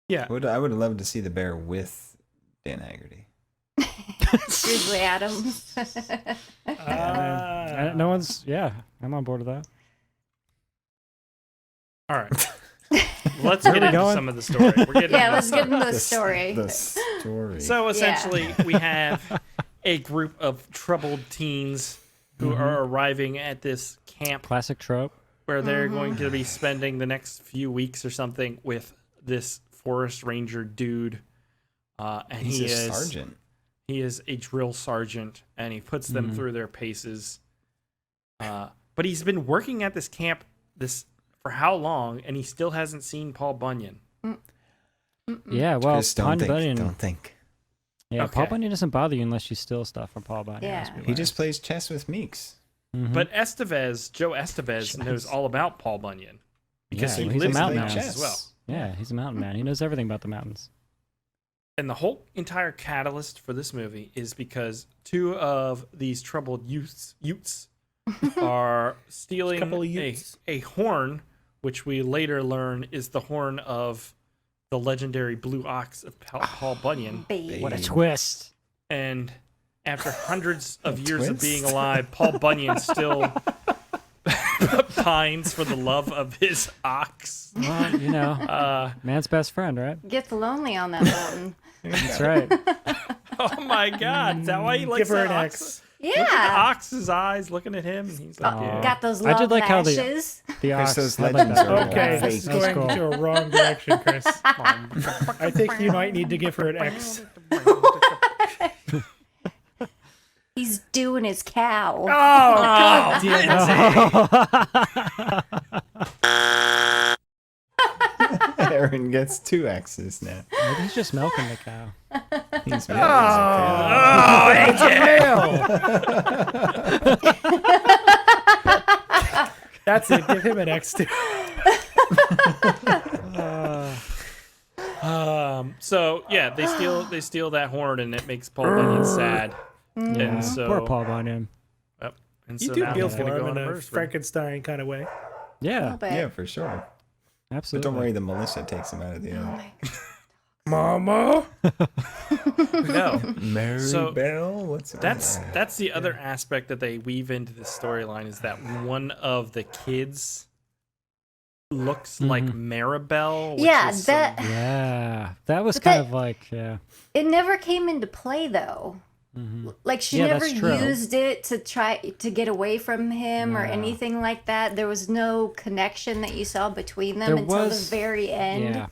Yeah. I would love to see the bear with Dan Haggerty. Grizzly Adams. No one's. Yeah, I'm on board with that. All right. Let's Where get are we into going? some of the story. We're getting Yeah, into let's the get story. into the story. The story. So essentially, we have a group of troubled teens who are arriving at this camp Classic trope. where they're going to be spending the next few weeks or something with this forest ranger dude. And He's he a is sergeant. He is a drill sergeant, and he puts them through their paces. But he's been working at this camp for how long, and he still hasn't seen Paul Bunyan. Yeah, well, Chris, Paul don't Bunyan. think. Yeah, Paul Okay. Bunyan doesn't bother you unless you steal stuff from Paul Bunyan. Yeah. let's be He just honest. plays chess with Meeks. But Joe Estevez, knows all about Paul Bunyan because Yeah, he well, he's a lives in the mountain mountains man. as well. Yeah, he's a mountain man. He knows everything about the mountains. And the whole entire catalyst for this movie is because two of these troubled Utes are stealing Couple of Utes. a horn, which we later learn is the horn of the legendary blue ox of Paul Bunyan. Babe. What a twist! And after hundreds of years of twist. being alive, Paul Bunyan still pines for the love of his ox. Well, you know, man's best friend, right? Gets lonely on that mountain. That's right. Oh my God! Is that why he likes Give her that an ox? X. Look at the Yeah. ox's eyes looking at him. And he's like, yeah. Got those I love did like how the- lashes. The ox. those I like legends that. are Okay, Yeah, this is that's going cool. to a wrong direction, Chris. I think you might need to give her an X. He's doing his cow. Oh, damn. Aaron gets 2 X's now. Maybe he's just milking the cow. He's mad That's it. Give him an X too. So yeah, they steal that horn, and it makes Paul Bunyan sad. Yeah, And so, poor Paul Bunyan. Yep. And You so do now feel he's for gonna go him on in a a verse with him. Frankenstein kind of way. Yeah, Yeah, for sure. But absolutely. don't worry, the militia takes him out of the Oh end. Mama. No. Mary So, Bell? What's That's the other aspect that they weave into the storyline is that one of the kids looks like Maribel. Which Yeah, is that Yeah, that was But kind that- of like, yeah. it never came into play though. Like she Yeah, never that's true. used it to try to get away from him or No. anything like that. There was no connection that you saw between them There until was- the very end. Yeah.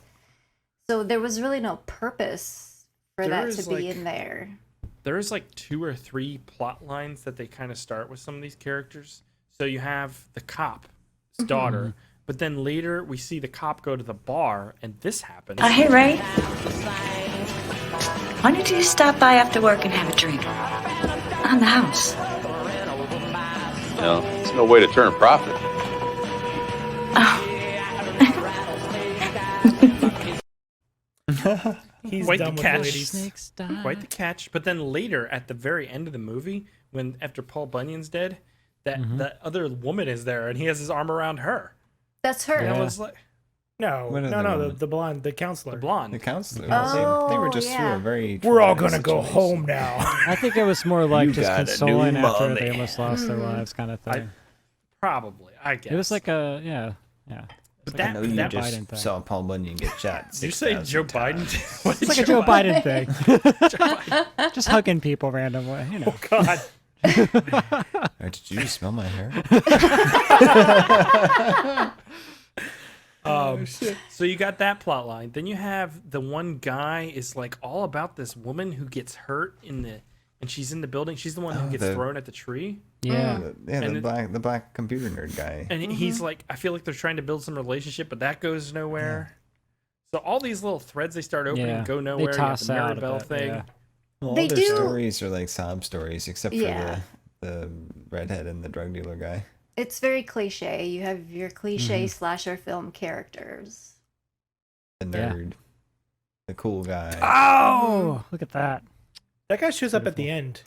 So there was really no purpose for There that is, to be like- in there. There's like 2 or 3 plot lines that they kind of start with some of these characters. So you have the cop's daughter, but then later we see the cop go to the bar, and this happens. Hey, Ray. Why don't you stop by after work and have a drink? On the house. You know, it's no way to turn a profit. He's Quite done the with catch. ladies. Quite the catch. But then later, at the very end of the movie, when after Paul Bunyan's dead, that other woman is there, and he has his arm around her. That's her. And I was like, No, What no, other no, woman? the blonde, the counselor. the blonde. The counselor. Oh, they were just through yeah. a very. We're all traumatic gonna go situation. home now. I think it was more like You just got a consoling new after mommy. they almost lost their lives kind of thing. Probably, I guess. It was like a yeah. But I know you that just Biden thing. saw Paul Bunyan get shot. Did you say 6,000 Joe times. Biden? What It's did like a Joe Biden thing. Just hugging people randomly, you know. God. Did you just smell my hair? So you got that plot line. Then you have the one guy is like all about this woman who gets hurt and she's in the building. She's the one who gets thrown at the tree. Yeah. The black computer nerd guy. And he's like, I feel like they're trying to build some relationship, but that goes nowhere. So all these little threads they start opening go nowhere. They You have toss the out a Maribel bit, thing. yeah. Well, They all their do- stories are like sob stories, except for Yeah. the redhead and the drug dealer guy. It's very cliche. You have your cliche slasher film characters. The Yeah. nerd. The cool guy. Oh, look at that. That guy shows up at the end.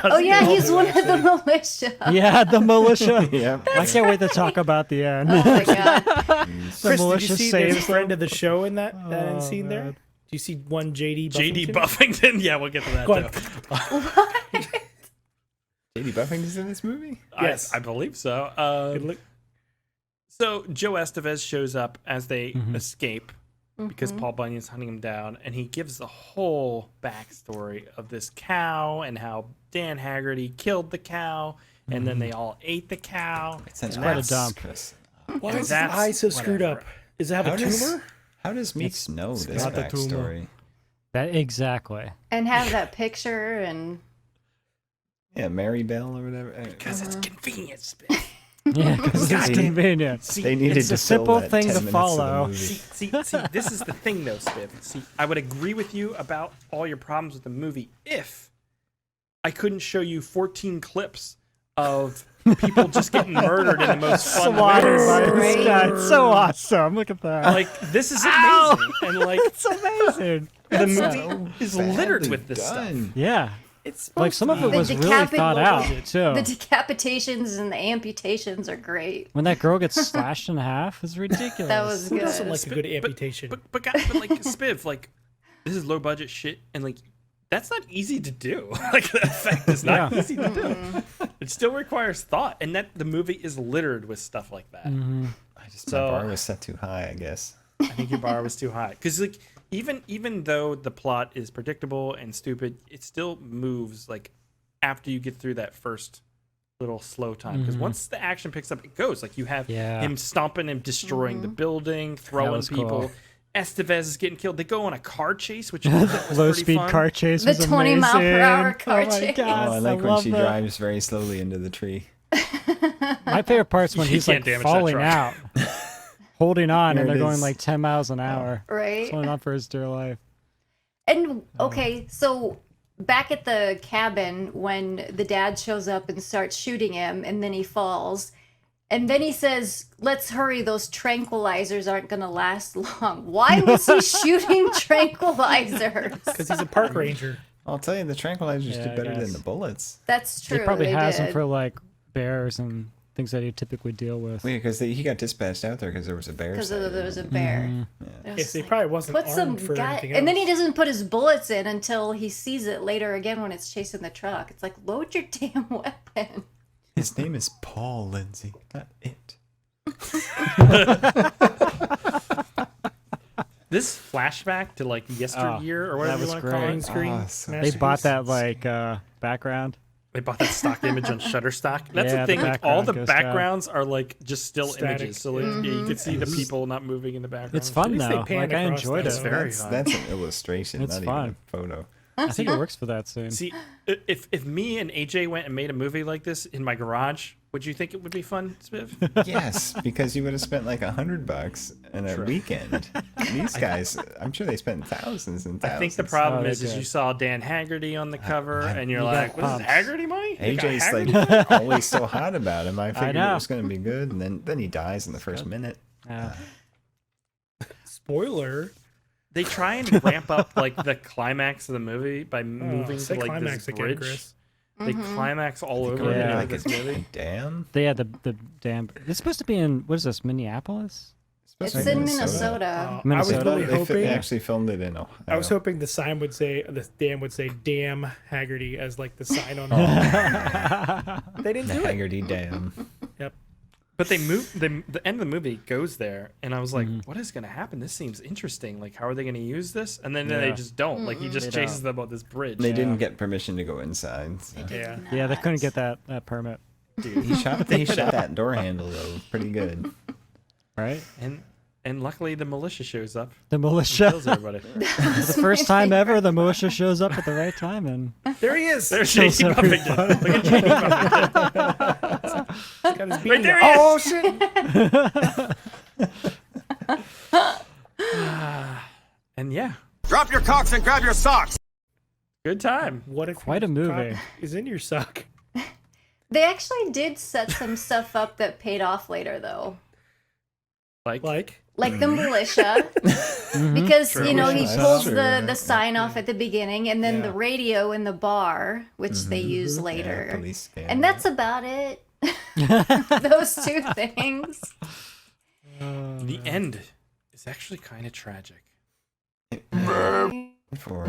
Oh yeah, he's one of the militia. Yeah, the militia. Yeah. I can't wait to talk about the end. Oh my god. The Chris, did you militia see there's a saves friend them. of the show in that end Oh, scene there? man. Do you see one JD JD Buffington. Yeah, we'll get to that Go on. too. JD Buffington's in this movie? Yes. I believe so. Good look. So Joe Estevez shows up as they escape because Paul Bunyan's hunting him down, and he gives the whole backstory of this cow and how Dan Haggerty killed the cow, and then they all ate the cow. It's quite a dump. Why And is his that's eye so screwed whatever. up? Does it have a tumor? How does Meeks know this got the tumor. backstory? That exactly. And have that picture and Yeah, Mary Bell or whatever. Because it's convenient. Yeah, because it's convenient. They needed it's to a simple fill that thing 10 to minutes of the follow. movie. See, this is the thing, though, Spiv. See, I would agree with you about all your problems with the movie if I couldn't show you 14 clips of people just getting murdered in the most fun Slaughtered ways. by this guy. It's so awesome. Look at that. Like, this is amazing. And, like, It's amazing. the movie is littered with this stuff. Yeah. It's Like some of it The was really decapit- thought out the too. decapitations and the amputations are great. When that girl gets slashed in half is ridiculous. That was Who good. doesn't like a good amputation? But like, Spiv, like, this is low budget shit, and, like, that's not easy to do. Like, the effect is not Yeah. easy to do. It still requires thought, and that the movie is littered with stuff like that. My So- bar was set too high, I guess. I think your bar was too high because, like, even though the plot is predictable and stupid, it still moves like after you get through that first little slow time. Because once the action picks up, it goes. Like, you have him stomping and destroying the building, throwing was people. cool. Estevez is getting killed. They go on a car chase, which was Low pretty speed fun. car chase The was 20 amazing. mile per hour car oh my chase. God, Oh, I like when love she that. drives very slowly into the tree. My favorite part's when You he's can't like damage that falling truck. out, holding on, Here and it they're going is. like 10 miles an hour. Right? Holding on for his dear life. And okay, so back at the cabin when the dad shows up and starts shooting him and then he falls. And then he says, "Let's hurry, those tranquilizers aren't going to last long." Why was he shooting tranquilizers? Because he's a park ranger. I'll tell you, the tranquilizers Yeah, do I better than guess. the bullets. That's true. He probably has them did. for like bears and things that he typically deal with. Wait, because he got dispatced out there because there was a bear. Because sighting. there was a bear. It was Yes, he like, probably wasn't put some armed for guy, anything and then he else. doesn't put his bullets in until he sees it later again when it's chasing the truck. It's like, load your damn weapon. His name is Paul Lindsay, not it. This flashback to like yesteryear or whatever you was want to call great. it. Screen. Oh, so- They bought that like background. They bought that stock image on Shutterstock. That's Yeah, the the thing. Like, all background the goes down. backgrounds are like just still Static. images. So like, yeah, you can see the people not moving in the background. It's fun least they though. panned Like I across enjoyed that. it. It's very that's, fun. that's an illustration, It's not fun. even a photo. I think it works for that scene. See, if me and AJ went and made a movie like this in my garage, would you think it would be fun, Spiv? Yes, because you would have spent like $100 in a weekend. These guys, I'm sure they spent thousands and I thousands. think the problem Oh, is they're you good. saw Dan Haggerty on the cover, and you're You like, got "Was this pumped. Haggerty money?" They got AJ's Haggerty like always so hot about him. I figured it know. was going to be good, and then he dies in the first minute. Yeah. Spoiler. They try and ramp up like the climax of the movie by moving say to like climax this again, bridge. Chris. They climax all over Yeah. in Like this a movie. dam. They had the damn. It's supposed to be in what is this? Minneapolis. It's Especially in Minnesota. I was really They hoping. actually filmed it in Ohio. I was hoping the sign would say, the Dan would say, "Damn Haggerty" as like the sign on. They didn't The do it. Haggerty Dam. Yep. But they move the end of the movie goes there, and I was like, "What is going to happen? This seems interesting. Like, how are they going to use this?" And then they just don't. Like, he just chases them on this bridge. They didn't get permission to go inside. So. Yeah. Yeah, they couldn't get that permit. Dude. He shot that door handle though, pretty good. Right? And luckily the militia shows up. The and militia. kills everybody. The first time ever, the militia shows up at the right time, and There he is. There's J.C. Buffington. Look at J.C. Buffington. He's got his beanie Right there on. he Oh shit! And yeah, Drop your cocks and grab your socks. good time. What if Quite a your movie. cock is in your sock? They actually did set some stuff up that paid off later, though. Like Like the militia, because True. you know he That's pulls true. the sign off at the beginning, and then the radio in the bar, which they use Yeah, later, police scan. and that's about it. Those two things. the end is actually kind of tragic. For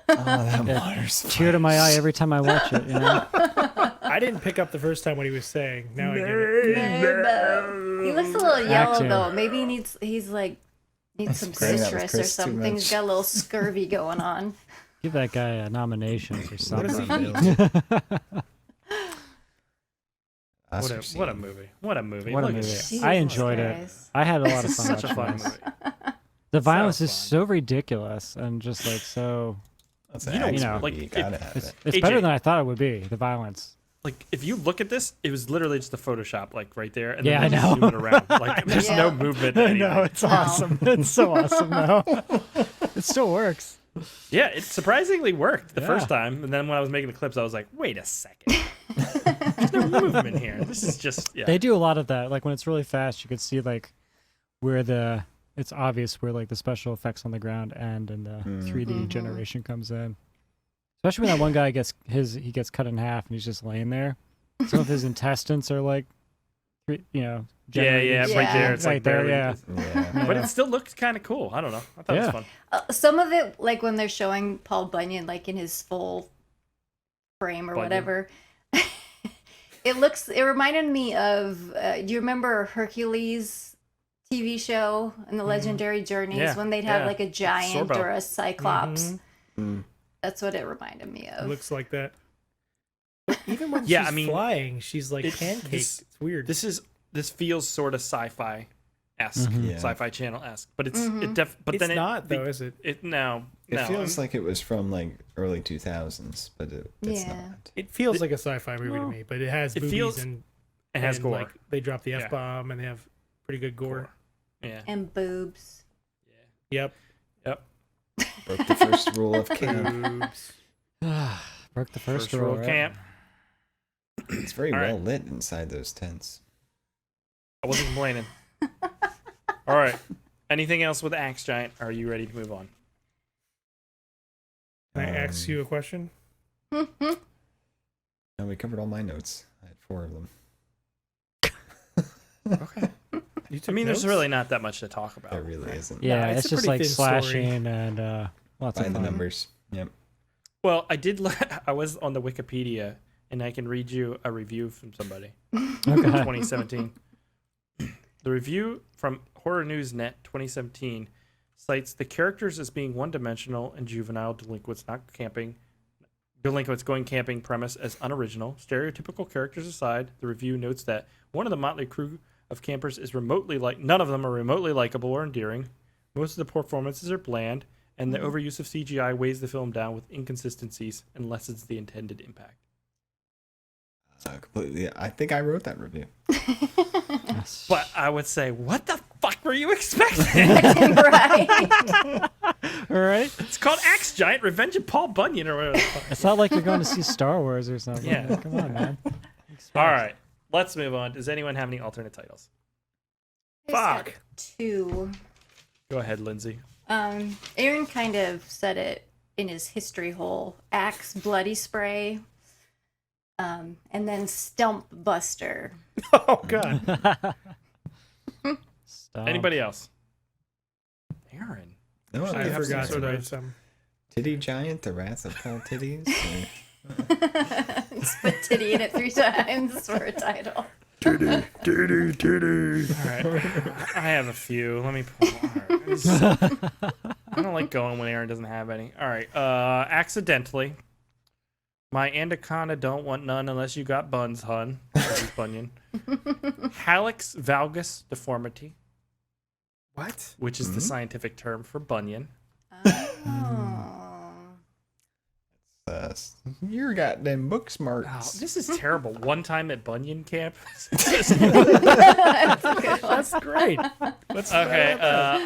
that water's tear to my eye every time I watch it. You know? I didn't pick up the first time what he was saying. Now I get it. He looks a little yellow Acting. though. Maybe he needs some spraying that with citrus or Chris too something. He's much. got a little scurvy going on. Give that guy a nomination for What does he something. need? Oscar What a scene. movie. What a movie. What a Look at movie. this. I enjoyed it. Christ. I had a lot of This is fun. such a watching fun this. movie. The violence is fun. so ridiculous and just like so. That's You know, an action know, movie, like, you gotta have It's, it. it's AJ. better than I thought it would be. The violence. Like, if you look at this, it was literally just a Photoshop, like, right there. And Yeah, then I they just know. zoom it around. Like, there's Yeah. no movement. I Anyway. know it's awesome. It's so awesome now. It still works. Yeah, it surprisingly worked the Yeah. first time. And then when I was making the clips, I was like, wait a second. There's no movement here. This is just, yeah. They do a lot of that. Like when it's really fast, you could see like where it's obvious where like the special effects on the ground end and the 3D generation comes in. Especially when that one guy gets cut in half and he's just laying there. Some of his intestines are like, yeah, generated right there. Yeah. It's right like there. barely. Yeah. Yeah. But it still looked kind of cool. I don't know. I thought it was Yeah. fun. Some of it, like when they're showing Paul Bunyan, like in his full frame or Bunyan. whatever, it reminded me of. Do you remember Hercules TV show and the Legendary Journeys Yeah, when they'd have yeah. like a giant Sorbo. or a cyclops? Mm. That's what it reminded me It of. looks like that. But even when Yeah, she's I mean, flying, she's like it- pancaked. this- It's weird. This feels sort of sci-fi esque, Yeah. Sci-Fi Channel esque, but it's Mm-hmm. but it's then not though, is it? It no, It no. feels like it was from like early 2000s, but it's Yeah. not. It feels like a sci-fi movie to me, but it has it boobies feels- and it has and, gore. Like, they drop the Yeah. F-bomb and they have pretty good gore. Yeah. And boobs. Yep. Broke the first rule of camp. Boobs. Broke the first First rule rule. of right? camp. It's very All right. well lit inside those tents. I wasn't complaining. All right. Anything else with Axe Giant? Are you ready to move on? Can I ask you a question? No, we covered all my notes. I had 4 of them. Okay. You I took mean, there's notes? really not that much to talk about. There really isn't. Yeah, it's it's a just pretty like thin story. slashing and lots By of the fun. numbers. Yep. Well, I was on the Wikipedia, and I can read you a review from somebody. Okay. 2017. The review from Horror News Net 2017 cites the characters as being one-dimensional and juvenile delinquents going camping premise as unoriginal. Stereotypical characters aside, the review notes that one of the motley crew of campers is none of them are remotely likable or endearing. Most of the performances are bland, and the overuse of CGI weighs the film down with inconsistencies and lessens the intended impact. Completely. I think I wrote that review. But I would say, what the fuck were you expecting? Right? All right. It's called Axe Giant: Revenge of Paul Bunyan or whatever. the fuck. It's not like you're going to see Star Wars or something. Yeah. Come on, man. All right, let's move on. Does anyone have any alternate titles? Fuck. 2. Go ahead, Lindsay. Aaron kind of said it in his history hole. Axe Bloody Spray. And then Stump Buster. Oh God. Anybody else? Aaron. No, I I have forgot some to sort write of- some. Titty Giant, the Wrath of Paul Titties. Just put titty in it 3 times for a title. Titty. All right, I have a few. Let me pull. All right. I don't like going when Aaron doesn't have any. All right. Accidentally. My anaconda don't want none unless you got buns, hun. This is Bunyan. Hallux valgus deformity, What? which is the scientific term for bunion. You're goddamn book smarts. Oh, this is terrible. One time at Bunyan camp. That's great. Okay.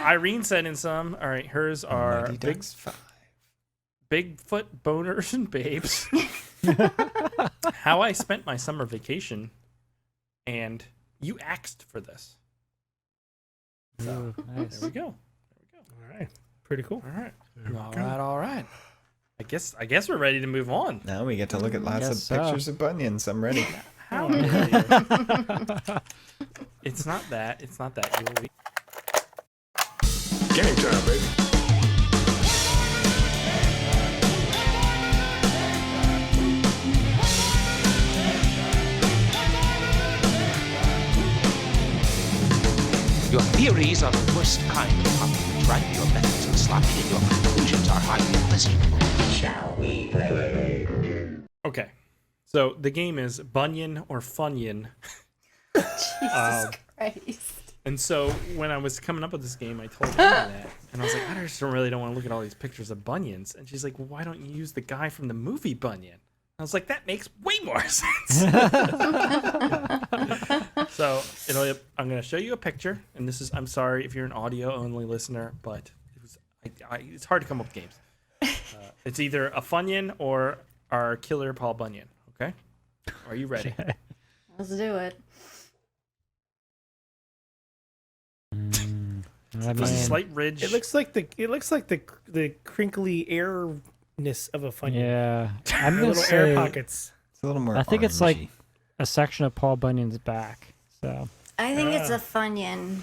Irene sent in some. All right. Hers are Mighty big, Ducks 5. Bigfoot boners and babes. How I spent my summer vacation, and you axed for this. Ooh, nice. There we go. All right. Pretty cool. All right. All right. I guess we're ready to move on. Now we get to look at lots Guess of so. pictures of bunions. I'm ready. How? It's not that. It's not that. You will be- Game time, baby. Your theories are the worst kind of puppet, right? Your methods are sloppy and your conclusions are highly questionable. Shall we play? Okay. So the game is Bunyan or Funyan. Jesus Christ. And so when I was coming up with this game, I told her that. And I was like, I just really don't want to look at all these pictures of bunions. And she's like, well, why don't you use the guy from the movie Bunyan? I was like, that makes way more sense. So I'm going to show you a picture. And this is, I'm sorry if you're an audio only listener, but it's hard to come up with games. It's either a Funyan or our killer Paul Bunyan. Okay? Are you ready? Let's do it. There's a slight ridge. It looks like the crinkly airness of a Funyun. Yeah. I'm The gonna little say, air pockets. It's a little more. I think it's like orangey. a section of Paul Bunyan's back. So I think it's a Funyun.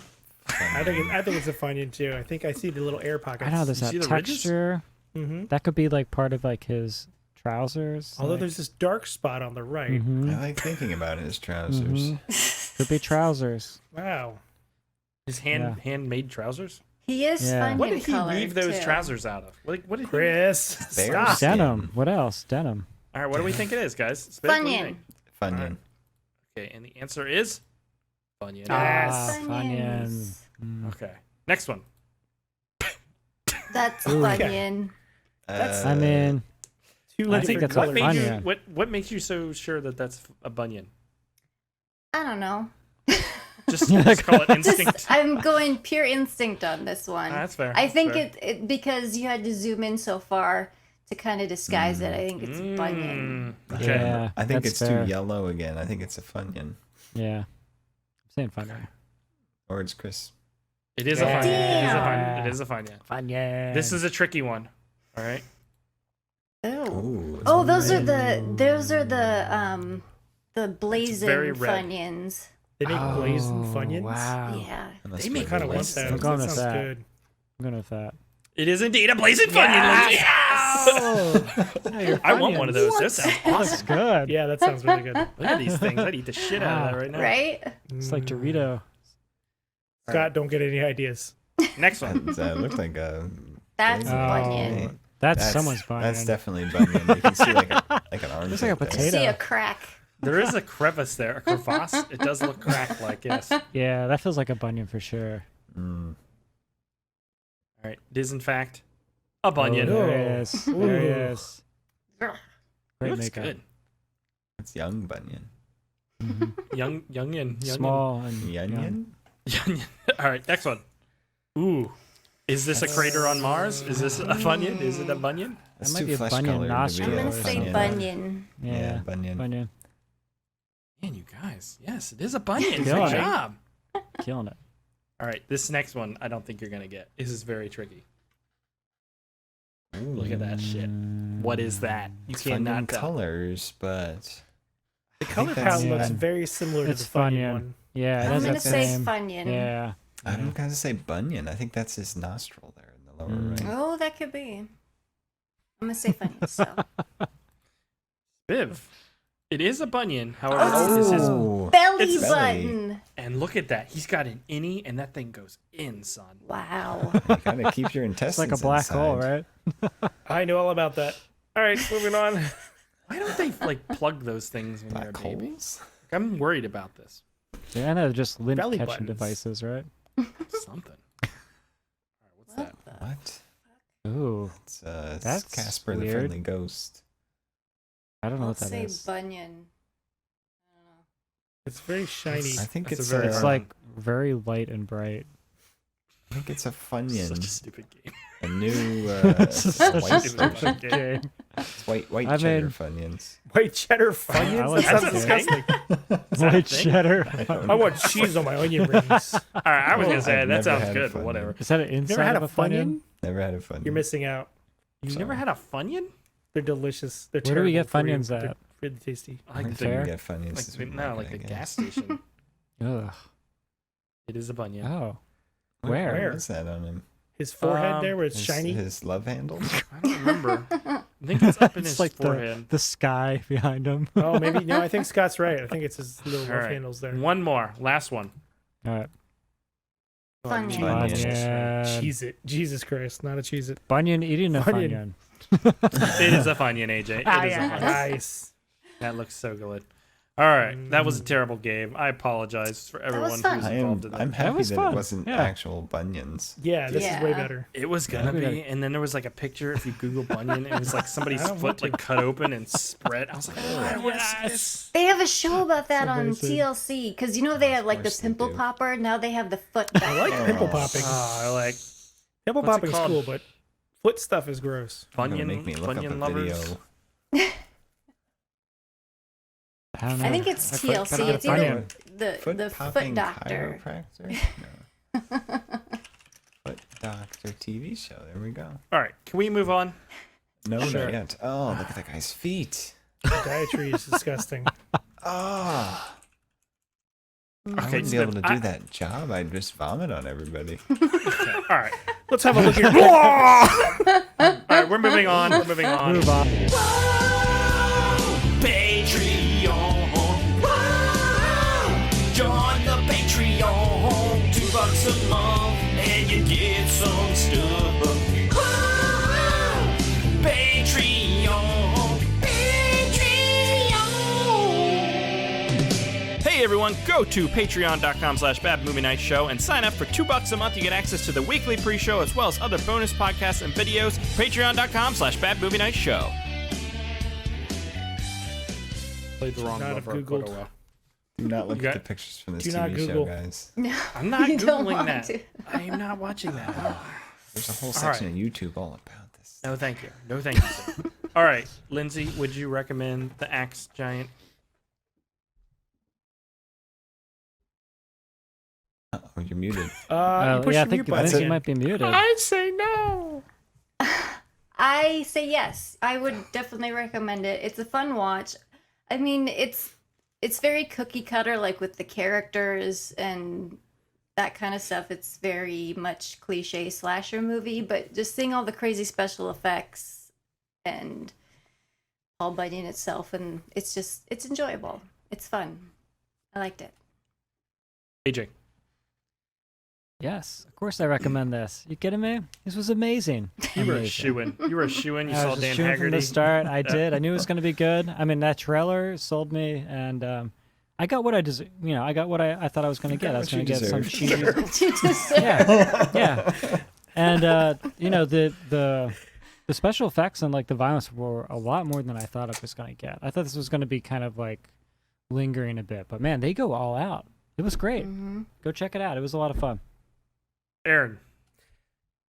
I think it's a Funyun too. I think I see the little air pockets. I know there's You see that the ridges? texture. Mm-hmm. That could be like part of like his trousers. Although like, there's this dark spot on the right. mhm, I like thinking about his trousers. mhm. Could be trousers. Wow. His Yeah. handmade trousers. He is Yeah. Funyun What did he colored, weave those too. trousers out of? What did he? Chris, Bear stop. skin. Denim. What else? Denim. All right, what do we think it is, guys? Spit, what do you Funyun. think? Funyun. Okay, and the answer is Bunyan. Yes. Funyun. Funyuns. Okay, next one. That's Ooh. Funyun. I mean, Two I think different that's a What colors. made you? Funyun. What makes you so sure that that's a Bunyan? I don't know. Just call it instinct. Just, I'm going pure instinct on this one. That's fair. I That's think fair. it because you had to zoom in so far to kind of disguise it. I think it's Bunyan. Okay. yeah. I think that's it's fair. too yellow again. I think it's a Funyun. Yeah. I'm saying Funyun. Or it's Chris. It is a Yeah. Funyun. It is a Funyun. Funyun. This is a tricky one. All right. Oh. Ooh, it's Oh, those are red. the blazing very red. Funyuns. They make blazing Oh, Funyuns. Wow. Yeah. Unless They we're make Kind of want blazed. that. I'm going That with sounds that. good. I'm going with that. It is indeed a blazing Funyun. Lindsay. I want one of those. That sounds That looks awesome. good. Yeah, that sounds really good. Look at these things. I'd eat the shit out of that right now. Right? It's like Dorito. Scott, don't get any ideas. Next one. That looked like a. That's blazing Bunyan. Oh, that's someone's Bunyan. That's definitely Bunyan. You can see like an arm. Looks like a there. potato. See a crack. There is a crevice there, a crevasse. It does look crack-like, yes. All Yeah, that feels like a Bunyan for sure. Mm. right. It is, in fact, a Bunyan. Oh, there he is. There he Ooh. is. It Great looks makeup. good. It's young Bunyan. Young. Small and Yunion? All right, next one. Ooh. Is this a crater on Mars? Is this a Funyun? Is it a Bunyan? That might be a Bunyan nostril. I'm gonna say Bunyan. Yeah, Bunyan. Bunyan. Man, you guys. Yes, it is a Bunyan. Killing Good it. job. Killing it. All right, this next one I don't think you're going to get. This is very tricky. Look at that shit. What is that? You It's cannot Funyun tell. colors, but The color that's- palette looks Yeah. very similar It's to the Funyun Funyun. one. Yeah, it I'm has gonna that say same. Funyun. Yeah. I'm going to say Bunyan. I think that's his nostril there in the lower right. Oh, that could be. I'm gonna say Funyun. So Biv. It is a Bunyan. However, this is. Oh, belly It's a button. And look at that. He's got an innie, and that thing goes in, son. Wow. you gotta keep your It's intestines like a black hole, inside. right? I know all about that. All right, moving on. Why don't they like plug those things when they're a Black baby? holes? I'm worried about this. Yeah, I know, just lint Belly catching buttons. devices, right? Something. All right, what's that? What? Ooh, It's That's Casper the weird. Friendly Ghost. I don't know I'll what that say is. Bunyan. I don't know. It's very shiny. I think That's a it's very It's hard like very light and bright. I think it's a Such a Funyun. stupid game. A new It's it's such white, a stupid stupid game. it's white I cheddar mean- Funyuns. White cheddar I Funyuns? like That that sounds thing. disgusting. White thing? cheddar. I want cheese on my onion rings. All right, I was gonna say I've that never sounds had a good, but Funyun. whatever. Is that an Never inside had of a a Funyun? Funyun? Never had a Funyun. You're missing out. You never had a Funyun? They're delicious. They're Where do we get terrible for you. Funyuns They're at? really tasty. I like think the, you Fair? get Funyuns. like this the, week, no, like I the guess. gas station. Ugh. It is a Bunyan. Oh. What Where? is that on him? His forehead there where it's His, shiny. His love handle? I don't remember. I think it's up in It's his like forehead. the sky behind him. Oh, maybe. No, I think Scott's right. I think it's his little All love right. handles there. One more. Last one. All right. Funyun. Bunyan. Cheese it. Jesus Christ. Not a cheese it. Bunyan eating a Bunyan. Funyun. It is a Funyun, AJ. It is a Funyun. Nice. That looks so good. All right, that was a terrible game. I apologize for everyone was who's fun. involved in that. I'm happy was that fun. it wasn't Yeah. actual bunions. Yeah, this is way Yeah. better. It was gonna Yeah. be, and then there was like a picture. If you Google Bunyan, it was like somebody's foot like cut open and spread. I was like, oh, what is this? They have a show about that on amazing. TLC because you know they have like the course they pimple do. popper. Now they have the foot. I like pimple popping. Oh, like Pimple what's it popping is called? cool, but foot stuff is gross. You're gonna Bunyan, make me look up Bunyan a lovers. video. I don't know. I think it's I forgot TLC. about It's either Bunyan. the Foot-popping foot doctor. chiropractor? No. Foot doctor TV show. There we go. All right, can we move on? No, Sure. not yet. Oh, look at that guy's feet. Dietary is disgusting. Ah. I Okay, wouldn't be so able to do I- that job. I'd just vomit on everybody. All right, Let's have a look here. all right, we're moving on. We're moving on. Move on. Patreon. Whoa! Join the Patreon. $2 a month and you get some stuff. Whoa! Patreon. Patreon. Hey everyone, go to patreon.com/badmovienightshow and sign up for $2 a month. You get access to the weekly pre-show as well as other bonus podcasts and videos. Patreon.com/badmovienightshow. Played the wrong Not have lever Googled. quite a while. Do not look You at got- the pictures from this Do not TV Google. show, guys. No, I'm not you don't Googling want that. to. I am not watching that. There's a whole All section right. of YouTube all about this. No, thank you. No, thank you, sir. All right, Lindsay, would you recommend the Axe Giant? Oh, you're muted. You Yeah, push I the think mute button Lindsay again. might be muted. I'd say no. I say yes. I would definitely recommend it. It's a fun watch. I mean, it's very cookie cutter, like with the characters and that kind of stuff. It's very much cliche slasher movie, but just seeing all the crazy special effects and Paul Bunyan itself, and it's enjoyable. It's fun. I liked it. AJ. Yes, of course I recommend this. You kidding me? This was amazing. You were a Amazing. shoo-in. You were a shoo-in. You I saw was Dan just shooting from Haggerty. the start. I did. I knew it was going to be good. I mean, that trailer sold me, and I got what I deserve. You know, I got what I thought I was going to get. I was going to get some cheesy. Yeah. And you know, the special effects and like the violence were a lot more than I thought I was going to get. I thought this was going to be kind of like lingering a bit, but man, they go all out. It was great. Mm-hmm. Go check it out. It was a lot of fun. Aaron.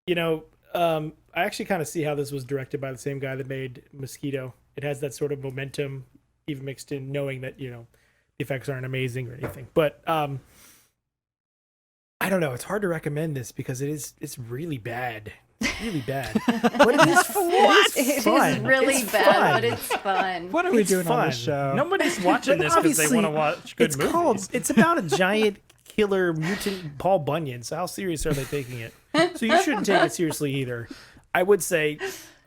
I actually kind of see how this was directed by the same guy that made Mosquito. It has that sort of momentum, even mixed in knowing that, the effects aren't amazing or anything. But I don't know. It's hard to recommend this because it's really bad. It's really bad. But it is fun. It is really bad, but it's fun. What are we doing on this show? Nobody's watching this because they want to watch good movies. It's about a giant killer mutant Paul Bunyan. So how serious are they taking it? So you shouldn't take it seriously either. I would say,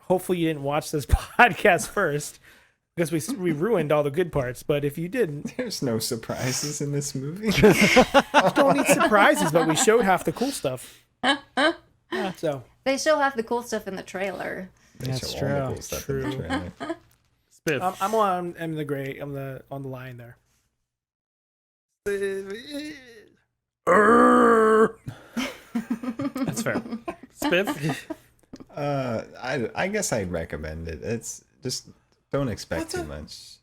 hopefully you didn't watch this podcast first because we ruined all the good parts. But if you didn't, There's no surprises in this movie. don't need surprises. But we showed half the cool stuff. So They show half the cool stuff in the trailer. That's Show all the true. cool stuff in the trailer. Spiff. I'm on the gray. I'm on the line there. That's fair. Spiff. I guess I'd recommend it. It's just don't expect too much.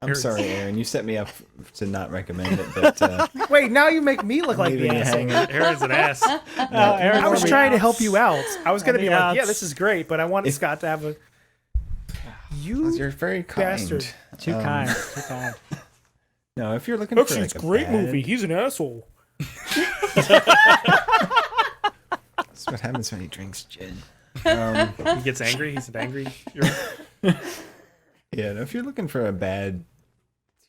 I'm sorry, Aaron. You set me up to not recommend it, but Wait, now you make me look like the leaving it asshole. hanging. Aaron's an ass. I was trying to help you out. I was gonna be like, outs. yeah, this is great, but I wanted Scott to have a. You're very kind. bastard. Too kind. Too kind. No, if you're looking for Actually, like it's a great bad- movie. He's an asshole. That's what happens when he drinks gin. He gets angry. He's an angry. Yeah, no, if you're looking for a bad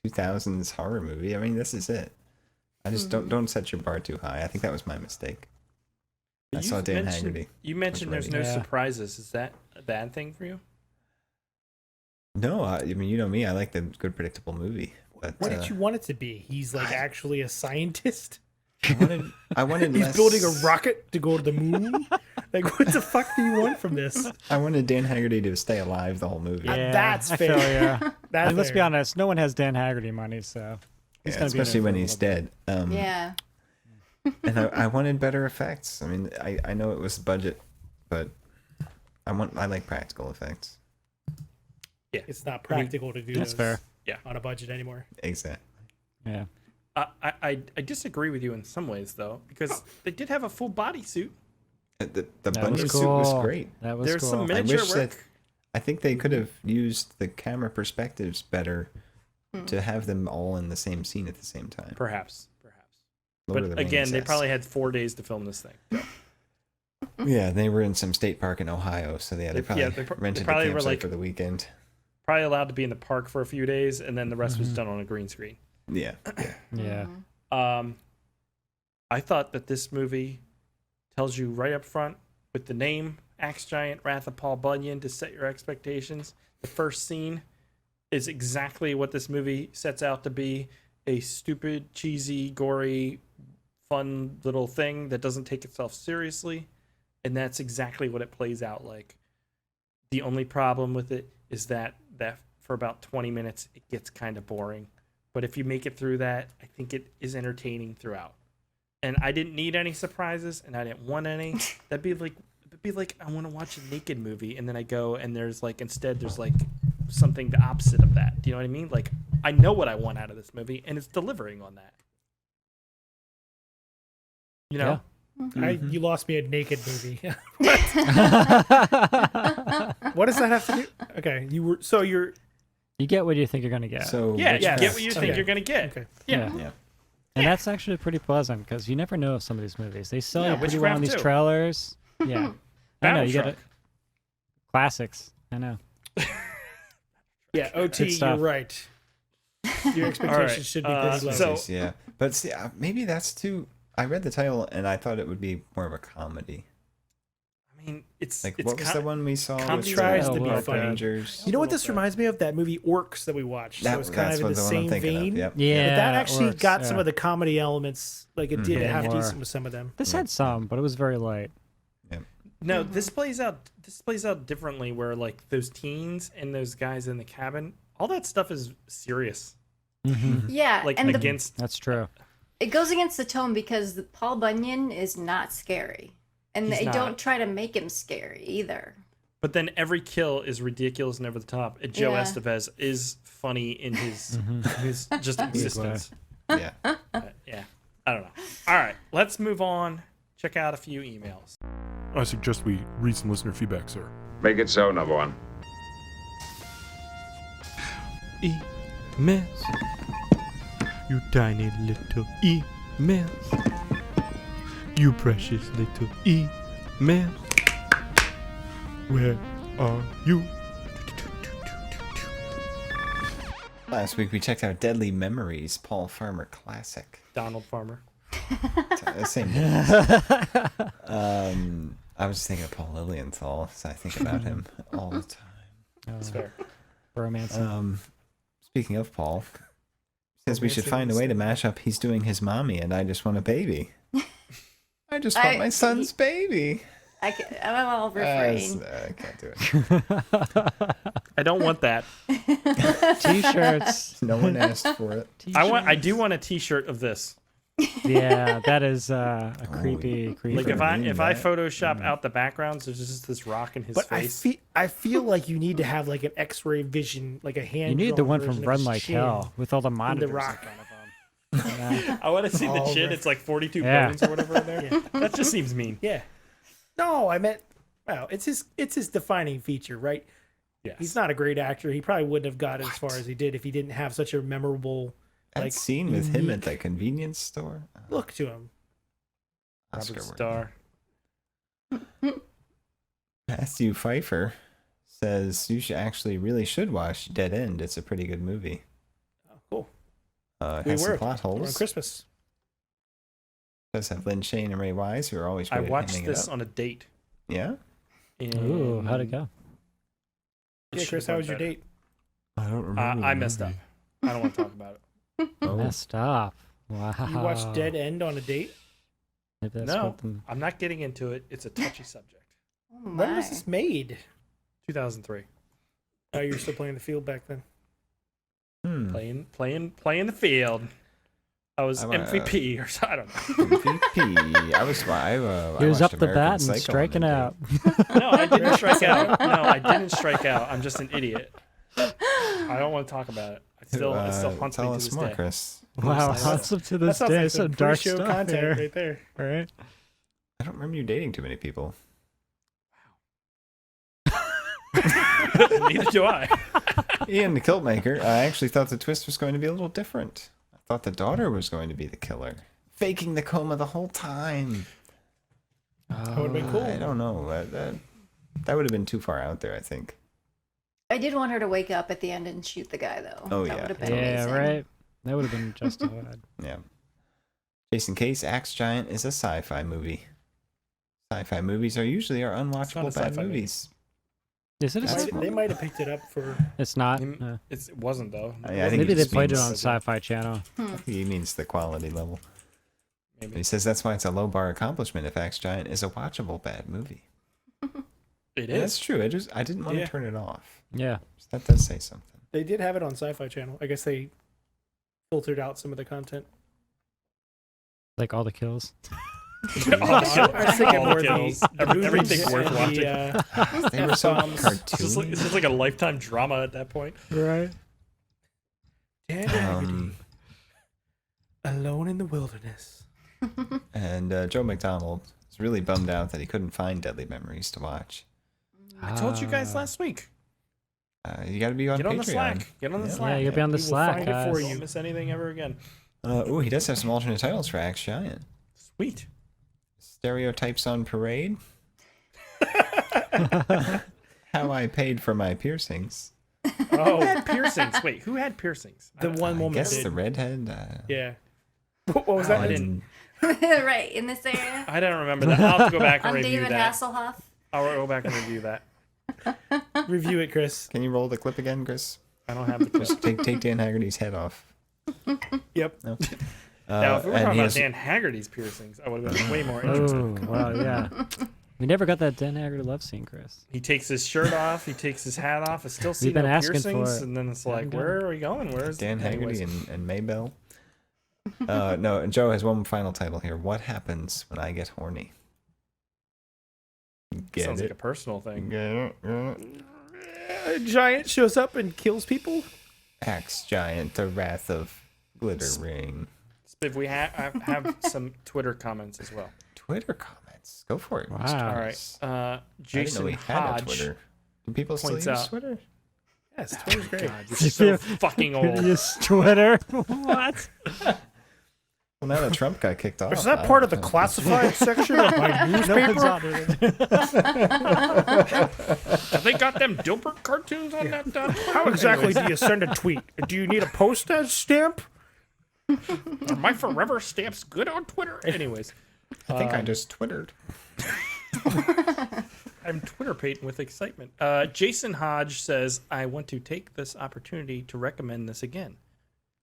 2000s horror movie, I mean, this is it. I just don't set your bar too high. I think that was my mistake. I saw Dan Haggerty. You mentioned there's no Yeah. surprises. Is that a bad thing for you? No, I mean, you know me. I like the good, predictable movie. But, What did you want it to be? He's like actually a scientist. I wanted He's less- building a rocket to go to the moon. Like, what the fuck do you want from this? I wanted Dan Haggerty to stay alive the whole movie. Yeah, That's I fair. feel ya. That's And let's be fair. honest, no one has Dan Haggerty money, so he's Yeah, gonna be in it especially for when a he's little bit. dead. Yeah. And I wanted better effects. I mean, I know it was budget, but I like practical effects. It's not practical to do That's those fair. on a budget anymore. Exactly. Yeah. I disagree with you in some ways though, because they did have a full bodysuit. The That Bunyan was suit was cool. great. That was There's cool. some I miniature wish work. that I think they could have used the camera perspectives better to have them all in the same scene at the same time. Perhaps. Lord of But the again, Rings they esque. probably had 4 days to film this thing. Yeah, they were in some state park in Ohio, so they probably they rented probably a were, campsite like- for the weekend. Probably allowed to be in the park for a few days, and then the rest was done on a green screen. Yeah. Yeah. I thought that this movie tells you right up front with the name Axe Giant Wrath of Paul Bunyan to set your expectations. The first scene is exactly what this movie sets out to be: a stupid, cheesy, gory, fun little thing that doesn't take itself seriously, and that's exactly what it plays out like. The only problem with it is that for about 20 minutes it gets kind of boring, but if you make it through that, I think it is entertaining throughout. And I didn't need any surprises, and I didn't want any. It'd be like I want to watch a naked movie, and then I go and there's like something the opposite of that. Do you know what I mean? Like, I know what I want out of this movie, and it's delivering on that. You know? You lost me a naked movie. What? What does that have to do? Okay, you're. You get what you think you're gonna get. So Yeah, Yes. you get what you think Okay. you're gonna get. Okay. Yeah. yeah. And that's actually pretty pleasant because you never know some of these movies. They sell Yeah, you pretty well in Witchcraft these too. trailers. Yeah. I know, you get Battleshock. it. Classics. I know. Yeah, OT, Good stuff. you're right. Your expectations should be pretty low. so- Yeah, but see, maybe that's too. I read the title and I thought it would be more of a comedy. I mean, it's Like, it's what was the one we saw? comedy with tries the to be Park funny. Rangers? You know what this reminds me of? That movie Orcs that we watched. So it's kind of in the one I'm same thinking vein. of. Yep. Yeah. But that actually Orcs, got some yeah. of the comedy elements. Like it did Yeah, have more. decent with some of them. This had some, but it was very light. No, this plays out differently where like those teens and those guys in the cabin, all that stuff is serious. Yeah, Like and against That's true. it goes against the tone because Paul Bunyan is not scary, and He's they not. don't try to make him scary either. but then every kill is ridiculous and over the top. And Joe Yeah. Estevez is funny in his just existence. Yeah. let's move on. Check out a few emails. I suggest we read some listener feedback, sir. Make it so, number one. Emails. You tiny little emails. You precious little emails. Where are you? Last week we checked out Deadly Memories, Paul Farmer classic. Donald Farmer. Same. I was thinking of Paul Lilienthal, so I think about him all the time. That's fair. Romance. Speaking of Paul, says we should find a way to mash up He's Doing His Mommy and I Just Want a Baby. I just want my son's baby. I'll refrain. I can't do it. I don't want that. T-shirts. No one asked for it. I do want a T-shirt of this. Yeah, that is a creepy. Like if I Photoshop out the backgrounds, there's just this rock in his face. I feel like you need to have like an X-ray vision, like a hand. You need the one from Run Like Hell with all the monitors. The rock. In front of them. Yeah. I want to see the chin. It's like 42 bones or whatever in there. Yeah. That just seems mean. Yeah. No, I meant. Well, it's his defining feature, right? Yes. He's not a great actor. He probably wouldn't have got as far as he did if he didn't have such a memorable. That scene with him at the convenience store. Look to him. Robert Starr. Matthew Pfeiffer says you really should watch Dead End. It's a pretty good movie. Oh, cool. Has some plot holes. On Christmas. Does have Lynn Shane and Ray Wise, who are always great I at watched hamming this it up. on a date. Yeah? Ooh, how'd it go? Yeah, Chris, how was your date? I don't remember. I messed up. I don't want to talk about it. Messed up. Wow. You watched Dead End on a date? Maybe that's No, what the- I'm not getting into it. It's a touchy subject. Oh When was my. this made? 2003. Oh, you were still playing the field back then. Playing the field. I was MVP or so, I don't know. MVP. He was watched up the American bat and Psycho on striking a date. out. No, I didn't strike out. No, I didn't strike out. I'm just an idiot. I don't want to talk about it. It still haunts me tell to us this more, day. Chris. Wow, haunts him to this That sounds day. like Some some dark pre-show stuff content there. right there. Right? I don't remember you dating too many people. Neither do I. Ian, the Kiltmaker, I actually thought the twist was going to be a little different. I thought the daughter was going to be the killer. Faking the coma the whole time. That would have been cool. I don't know. That would have been too far out there, I think. I did want her to wake up at the end and shoot the guy, though. Oh, that yeah. would have been Yeah, amazing. right. That would have been justified. Yeah. Jason Case, Axe Giant is a sci-fi movie. Sci-fi movies are usually unwatchable bad sci-fi movies. Is it a That's- sci-fi? They might have picked it up for. It's not. It wasn't though. I think Maybe he they just played it means- on Sci-Fi Channel. He means the quality level. Maybe. He says that's why it's a low bar accomplishment if Axe Giant is a watchable bad movie. It Yeah, is. that's true. I didn't want to turn it off. Yeah. That does say something. They did have it on Sci-Fi Channel. I guess they filtered out some of the content. Like all the kills. I was thinking All more the of kills. the Everything's movies worth and watching. They were so F-bombs. cartoony. It's just like a lifetime drama at that point. Right. Dan Haggerty, Alone in the Wilderness. And Joe McDonald is really bummed out that he couldn't find Deadly Memories to watch. I told you guys last week. You got to be on Get Patreon. on the Slack. Get on the Slack. Yeah, you'll be on the We will Slack, find it guys. for Don't you. miss anything ever again. Oh, he does have some alternate titles for Axe Giant. Sweet. Stereotypes on Parade. How I Paid for My Piercings. Oh, piercings. Wait, who had piercings? The one I woman guess did. the redhead. Yeah. What was that? I didn't. Right, in this area. I don't remember that. I'll have to go back and On review David that. Hasselhoff. I'll go back and review that. Review it, Chris. Can you roll the clip again, Chris? I don't have the clip. Just take Dan Haggerty's head off. Yep. No. Now, if we were and talking he about has- Dan Haggerty's piercings, I would have been way more interested. Oh, wow, yeah. We never got that Dan Haggerty love scene, Chris. He takes his shirt off. He takes his hat off. I still see We've been no asking for piercings, it. and then it's Haven't like, done where are we going? Where's Dan anyways. Haggerty and Maybell. No, and Joe has one final title here. What happens when I get horny? Get Sounds it? like a personal thing. Get it? A giant shows up and kills people. Axe Giant, the Wrath of Glitter Ring. If we have some Twitter comments as well. Twitter comments. Go for it. Wow. All right. Jason we had a Hodge Twitter. Do people still points use out. Twitter? Yes, Twitter's great. God, you're so fucking old. Use Twitter. What? Well, now that Trump got kicked off. Is that part of the classified section of my newspaper? Have they got them Dilbert cartoons on that? How exactly do you send a tweet? Do you need a postage stamp? Are my forever stamps good on Twitter? Anyways. I think I just Twittered. I'm Twitter pating with excitement. Jason Hodge says, I want to take this opportunity to recommend this again.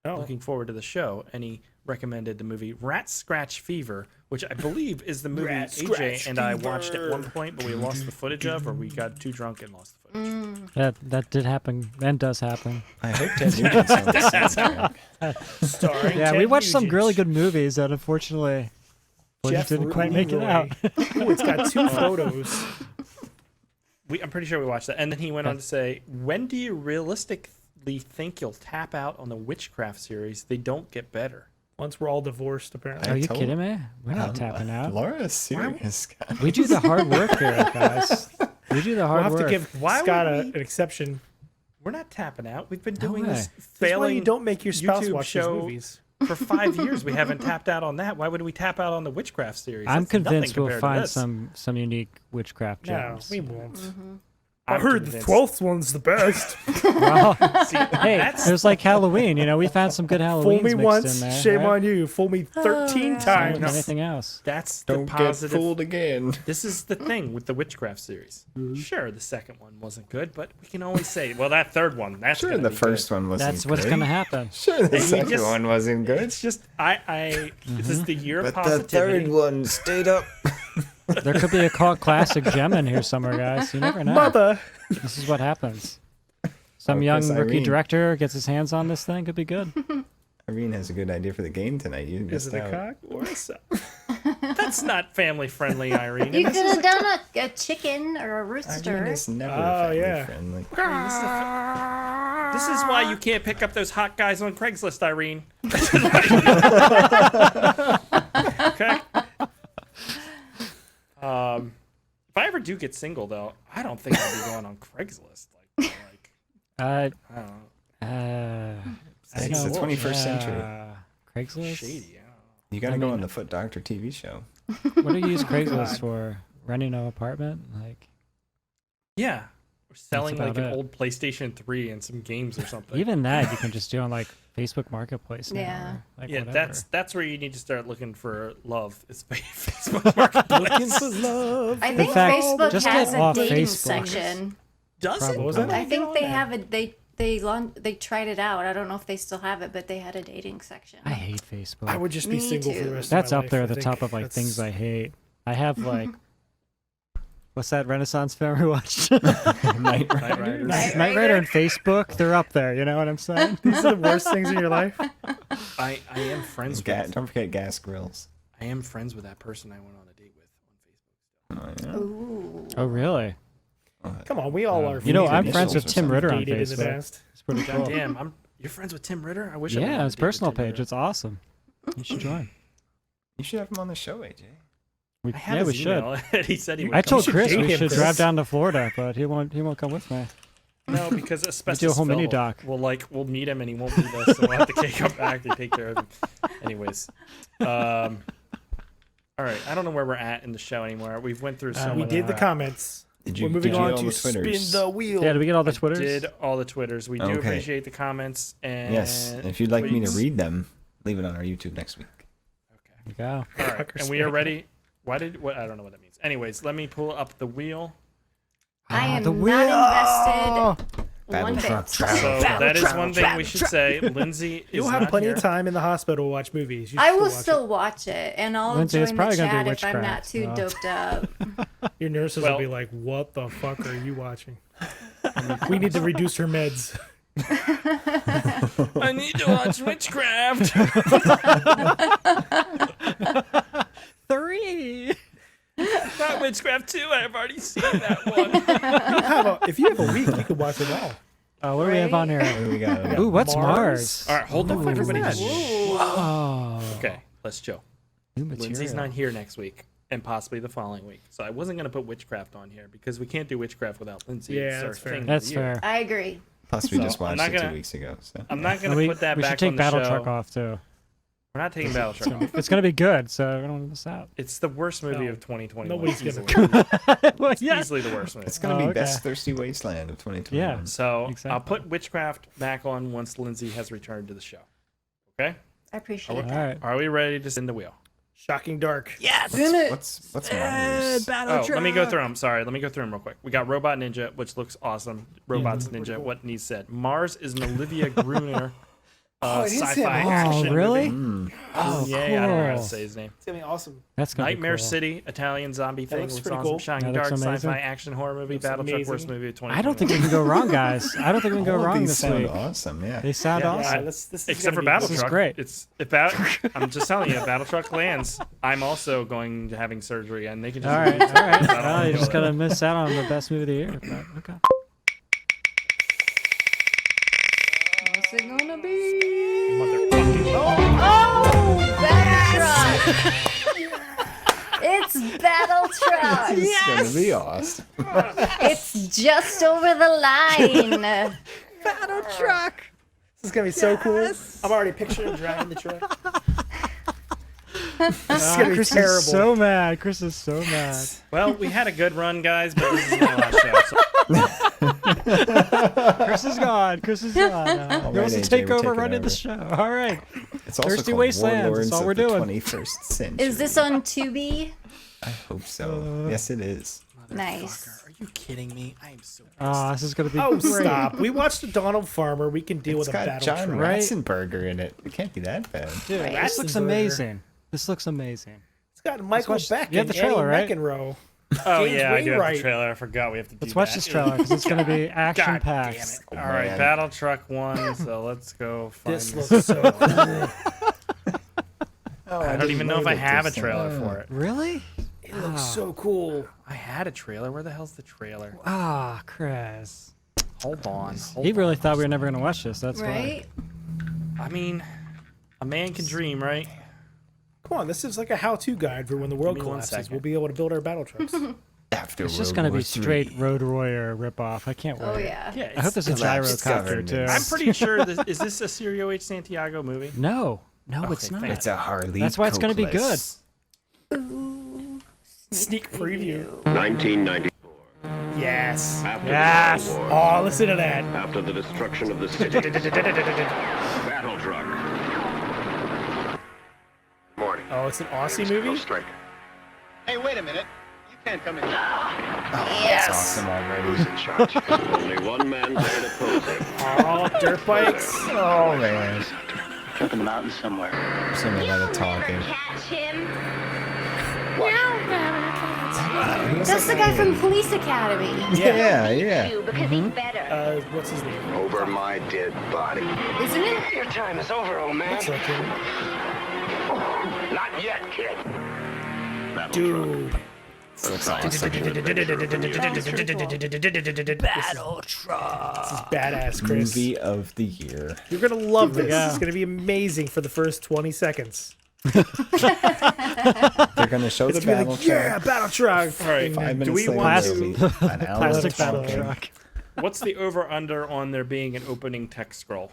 Looking forward to the show. And he recommended the movie Rat Scratch Fever, which I believe is the movie AJ and I watched at one point, but we lost the footage of, or we got too drunk and lost the footage. That did happen and does happen. I hope Ted Nugent's on the soundtrack. Starring Yeah, Ted we watched some Nugent. really good movies that unfortunately Jeff didn't quite make it Leroy. out. Ooh, it's got 2 photos. I'm pretty sure we watched that. And then he went on to say, when do you realistically think you'll tap out on the Witchcraft series? They don't get better. Once we're all divorced, apparently. Are you kidding me? We're not tapping out. Laura's serious. Guys. We do the hard work here, guys. We do the We'll hard have work. to give Why Scott would an exception. We're not tapping out. We've been No doing way. this That's why failing you don't make your spouse YouTube watch these show movies. for 5 years. We haven't tapped out on that. Why would we tap out on the Witchcraft series? I'm That's nothing convinced we'll compared to find this. some unique witchcraft No, gems. we won't. I'm I heard convinced. the 12th one's the best. Well, See, hey, that's- it was like Halloween. You know, we found some good Halloween Fool me mixed once, in there. shame right? on you. Fool me 13 Same with times. anything else. That's Don't the get positive. fooled again. This is the thing with the Witchcraft series. Sure, the second one wasn't good, but we can always say, well, that third one, that's Sure, gonna the be first good. one wasn't That's good. what's going to happen. Sure, the We second just- one wasn't good. It's just this is the year of But the positivity. third one stayed up. There could be a cult classic gem in here somewhere, guys. You never know. Mother. This is what happens. Some Focus, young rookie Irene. director gets his hands on this thing. Could be good. Irene has a good idea for the game tonight. You Is missed it a out. cock or a sock? That's not family friendly, Irene. You And could this, have done a chicken or a Irene rooster. is never Oh, family yeah. friendly. this is why you can't pick up those hot guys on Craigslist, Irene. Okay. If I ever do get single, though, I don't think I'll be going on Craigslist. Like Uh, I don't know. I It's the know. 21st century. Craigslist? Shady. I don't know. You gotta I go mean- on the Foot Doctor TV show. What do you use Craigslist for? Renting an apartment? Like, Yeah. Or selling like about an it. old PlayStation 3 and some games or something. even that you can just do on like Facebook Marketplace. Now, Yeah. or, like, Yeah, whatever. that's where you need to start looking for love. It's Facebook Marketplace. love. I think fact, Facebook just has get a off dating Facebook. section. Does it? Probably. was that? I think they have it. They tried it out. I don't know if they still have it, but they had a dating section. I hate Facebook. I would just be Me single for the too. rest That's of my up life. there I at the think top of like that's- things I hate. I have like, what's that Renaissance film we watched? Night Riders. Knight Rider and Facebook. They're up there. You know what I'm saying? These are the worst things in your life. I am friends with. Don't forget gas grills. I am friends with that person I went on a date with on Facebook. Oh, yeah. Ooh. Oh really? Come on, we all are. You know, need I'm initials friends or with Tim something. Ritter on Dated in the Facebook. past. It's pretty cool. God damn, you're friends with Tim Ritter? I wish I went Yeah, on a his date with personal Tim page. Ritter. It's awesome. You should join. You should have him on the show, AJ. I have Yeah, we his should. email. He said he would I come. told should Chris date we him, should Chris. drive down to Florida, but he won't come with me. No, because asbestos whole mini Phil doc. we'll meet him and he won't meet us, and we'll have to take him back to take care of him. Anyways, all right. I don't know where we're at in the show anymore. We've went through so We much. did the comments. Did you, We're moving did you on get all to the spin Twitters? the wheel. Yeah, did we get all the Twitters? Did all the Twitters. We do Okay. appreciate the comments and Yes. And if you'd like me to tweets. read them, leave it on our YouTube next week. Okay. There you go. All right. And we are ready. What I don't know what that means. Anyways, let me pull up the wheel. I am the not wheel. invested one Battlefront. bit. So that is one thing we should say. Lindsay is You'll have not plenty here. of time in the hospital to watch movies. You I should will watch still watch it, and I'll Lindsay, it's join the probably gonna be chat if I'm not witchcraft, too so. doped up. it. Your nurses Well- will be like, "What the fuck are you watching?" We need to reduce her meds. I need to watch Witchcraft. 3. Not Witchcraft 2. I have already seen that one. If you have a week, you could watch them all. What do we have on here? What do we got? Ooh, what's Mars? All right, hold on. Everybody that? just Oh. Okay, let's chill. New material. Lindsay's not here next week, and possibly the following week. So I wasn't going to put witchcraft on here because we can't do witchcraft without Lindsay. Yeah, It's our that's fair. thing of That's the year. fair. I agree. Plus, we So, just I'm watched not it gonna- 2 weeks ago. So. I'm not going to we put that we back should take on the Battle show. Truck off too. We're not taking Battle Truck off. It's gonna be good, so we don't want to miss out. It's the worst movie No. of 2021. Nobody's easily. Well, It's easily the worst movie. It's going to be okay. Best Thirsty Wasteland of 2021. Yeah. So Exactly. I'll put witchcraft back on once Lindsay has returned to the show. Okay? I appreciate All that. right. Are we ready to spin the wheel? Shocking Dark. Yes. What's Mars? Oh, let me go through them. Sorry, let me go through them real quick. We got Robot Ninja, which looks awesome. Robots Ninja, what Niece said. Mars is an Olivia Gruner it is sci-fi him. action really? movie. Oh, Yeah, I don't know how to cool. say his name. It's gonna be awesome. That's gonna Nightmare be cool. City, Italian zombie thing. looks Looks pretty awesome. cool. Shining That Dark, looks amazing. sci-fi action horror movie. Looks Battle Truck, worst amazing. movie of 2020. I don't think we can go wrong, guys. I don't think we can go All of wrong these this sound week. awesome. Yeah. They sound Yeah, awesome. this is Except gonna for be Battle This is Truck. great. I'm just telling you, if Battle Truck lands, I'm also going to having surgery, and they can just. All right, release it, all right. 'cause I don't Well, wanna you're deal just with gonna it. miss out on the best movie of the year. But, okay. What's it gonna be? Motherfucking. Oh, Battle Truck! It's Battle Truck! It's going to be awesome. It's just over the line. Battle Truck. This is gonna be so cool. I'm already picturing driving the truck. This is gonna be Chris terrible. is so mad. Chris is so mad. Well, we had a good run, guys, but this is my last show. So Chris is gone. Chris is gone. All He right, wants to AJ, take we're over taking running the over. show. All right. It's also Thirsty called Wastelands, that's Warlords all of we're the doing. 21st century. Is this on Tubi? I hope so. Yes, it is. Nice. Are you kidding me? I am so. Oh, this is gonna be Oh, great. stop. We watched the Donald Farmer. We can deal It's with a got Battle John Truck. Right? Ratzenberger in it. It can't be that bad. Dude, Right. this looks Ratzenberger. amazing. This looks amazing. It's got Michael watch- Beck you have and the trailer, Annie right? McEnroe. Oh James yeah, I do have Wainwright. the trailer. I forgot we have to do Let's watch that. this trailer because it's gonna be action God packed. damn it! Oh, All right, man. Battle Truck 1. So let's go find This this. looks so cool. Oh, I don't even know if I have a this. trailer for it. Really? It looks so cool. I had a trailer. Where the hell's the trailer? Ah, Chris. Hold on. He really thought we were never gonna watch this. That's Right? I mean, a man can dream, right? Come on, this is like a how-to guide for when the world Give me one collapses. second. We'll be able to build our battle trucks. After why. It's just World gonna War be straight III. Road Warrior ripoff. I can't wait. Oh, yeah. Yeah. I hope there's a collapsed gyrocopter too. government. I'm pretty sure this is this a Sirio H. Santiago movie? No, it's Okay, not. thank It's a Harley. That's why it's gonna be good. Sneak preview. 1994. Yes. After Yes. the World War, Oh, listen to that. after the destruction of the city, Battle Truck. Morning. Oh, it's an Aussie movie? Striker. Hey, wait a minute. You can't come in. That's awesome already. Who's in charge? Only one man dared oppose him. Oh, dirt bikes. Oh man. Took him out somewhere. Some of that talking. That's the guy from Police Academy. Yeah, yeah. What's his name? Over my dead body. Isn't it? Your time is over, old man. Looks like him. Not yet, kid. Battle Dude. Looks awesome. Battle Truck. This is badass, Chris. Movie of the year. You're gonna love this. Yeah. It's gonna be amazing for the first 20 seconds. They're gonna show It's the gonna be battle like, yeah, truck. battle truck. All right. 5 minutes Do we later, want there'll to? be an hour Plastic of battle talking. truck. What's the over under on there being an opening text scroll?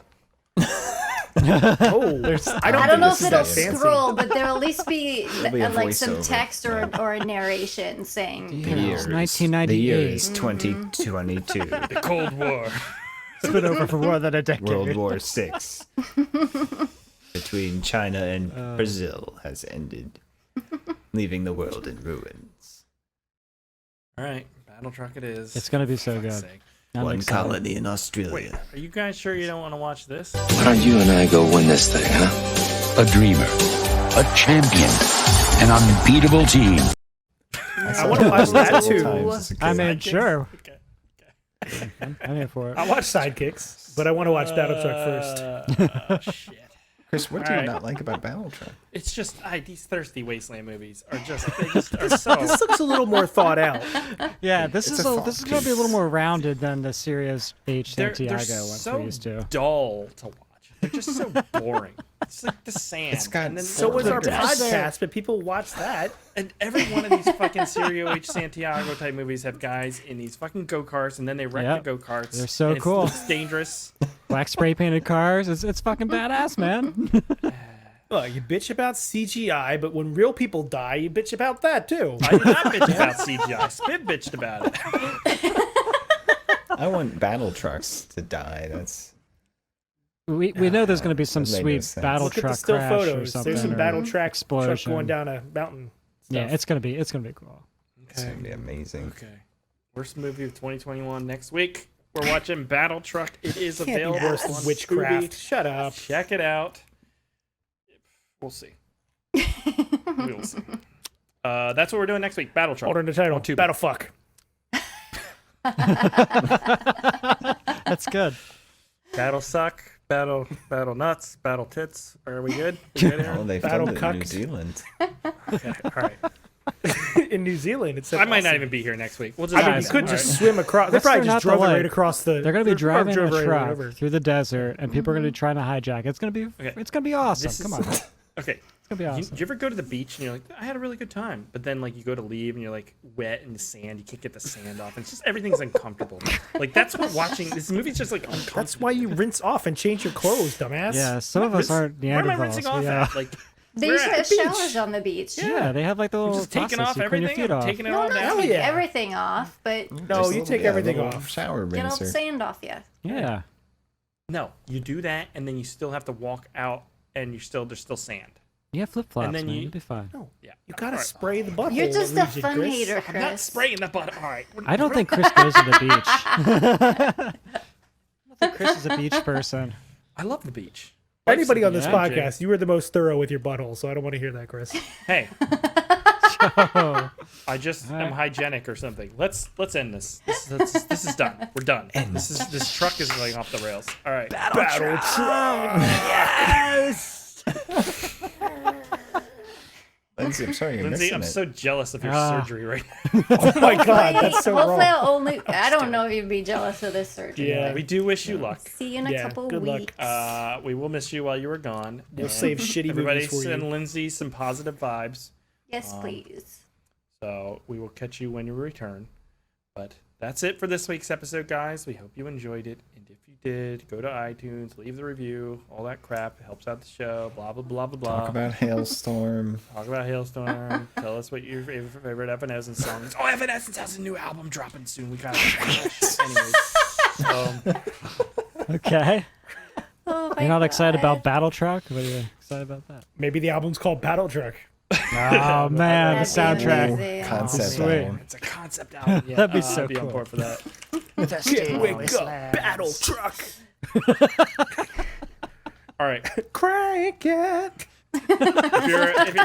Oh, I I don't know if think it'll this is that fancy. scroll, but there'll at least be, be a like some voiceover, text or a narration saying. The Yeah, year it's is- 1998. The year is 2022. The Cold War. It's been over for more than a decade. World War VI between China and Brazil has ended, leaving the world in ruins. All right, Battle Truck it is. It's gonna be so For fuck's good. sake. I'm One excited. colony in Australia. Wait, are you guys sure you don't want to watch this? Why don't you and I go win this thing, huh? A dreamer, a champion, an unbeatable team. I want to watch that too. I mean, Sidekicks? sure. Okay. I'm here for it. I'll watch Sidekicks, but I want to watch Battle Truck first. Shit. Chris, what do you Alright. not like about Battle Truck? It's just these thirsty wasteland movies are just they just are so. This looks a little more thought out. Yeah, this It's is a this is thought gonna be a little piece. more rounded than the Sirius H. They're Santiago ones so we used to. dull to watch. They're just so boring. It's like the sand. It's got and then So was our podcast. podcast, but people watch that. And every one of these fucking Sergio H. Santiago type movies have guys in these fucking go-karts, and then they wreck the go-karts. They're so and cool. It's dangerous. Black spray painted cars. It's fucking badass, man. Look, you bitch about CGI, but when real people die, you bitch about that too. I did not bitch about CGI. Spit bitched about it. I want battle trucks to die. That's We know there's going to be some that made no sweet sense. battle Look at the truck still crash photos. or something. There's some or battle truck explosion going down a mountain. Yeah, stuff. it's gonna be cool. it's gonna be amazing. Okay. Worst movie of 2021 next week. We're watching Battle Truck. It is Can't be available worse than on Witchcraft. Tubi. Shut up. Check it out. We'll see. We'll see. That's what we're doing next week. Battle Truck. Hold on the title. On Tubi. Battle fuck. That's good. Battle suck. Battle nuts. Battle tits. Are we good? We good here? Oh, they Battle filmed it in New cucked. Zealand. Okay, all right. In New Zealand, it's. I might not even be here next week. We'll just. I mean, you could just swim across. They Let's probably turn just out the drove it light. right across the. They're gonna be driving drove a right truck over. through the desert, and people are gonna be trying to hijack. It's gonna be awesome. This Come is- on, Okay. it's gonna be awesome. Do you ever go to the beach and you're like, I had a really good time, but then like you go to leave and you're like wet in the sand, you can't get the sand off, and it's just everything's uncomfortable. Like that's what watching this movie's just like uncomfortable. That's why you rinse off and change your clothes, dumbass. Yeah, some of us aren't Where am I Neanderthals. rinsing off yeah. at? Like They we're used to at have the beach. showers on the beach. Yeah, they have like the little Just taking process. off You clean your everything. feet off. Taking it No, all not down. Hell yeah. everything off, but No, you take everything off. Shower get all the rinser. sand off you. Yeah. No, you do that, and then you still have to walk out, and there's still sand. Yeah, flip flops, And then man. you- You'll be fine. No, Yeah, you gotta All right. spray the butthole. You're just when a losing, fun Chris. hater, I'm not Chris. spraying the butt. All right. I don't think Chris goes to the beach. I don't think Chris is a beach person. I love the beach. Anybody on this Yeah, podcast, you were the most thorough with your butthole, so I don't want to hear that, Chris. Hey, Oh, I just All am right. hygienic or something. Let's end this. This is done. We're done. This truck is going off the rails. All right. Battle truck. Yes. Lindsay, I'm sorry you're Lindsay, missing I'm it. so jealous of your Ah. surgery right now. Oh my god, that's so Hopefully wrong. I'll only. I don't know if you'd be jealous of this surgery. Yeah. but We do wish you luck. See you in a Yeah, couple good luck. weeks. We will miss you while you were gone. We'll and save shitty everybody movies for send you. Lindsay some positive vibes. Yes, please. So we will catch you when you return. But that's it for this week's episode, guys. We hope you enjoyed it. And if you did, go to iTunes, leave the review, all that crap. It helps out the show. Blah, blah, blah, blah, blah. Talk about Hailstorm. Talk about Hailstorm. Tell us what your favorite Evanescence song is. Oh, Evanescence has a new album dropping soon. We got it. Anyways. okay. Oh my You're not excited God. about Battle Truck? What are you excited about that? Maybe the album's called Battle Truck. Oh man, the That'd be soundtrack. amazing. Concept Sweet. album. It's a concept album. Yeah, That'd be so I'd be on cool. board for that. Can't wake up, Battle Truck. All right. Crank it. If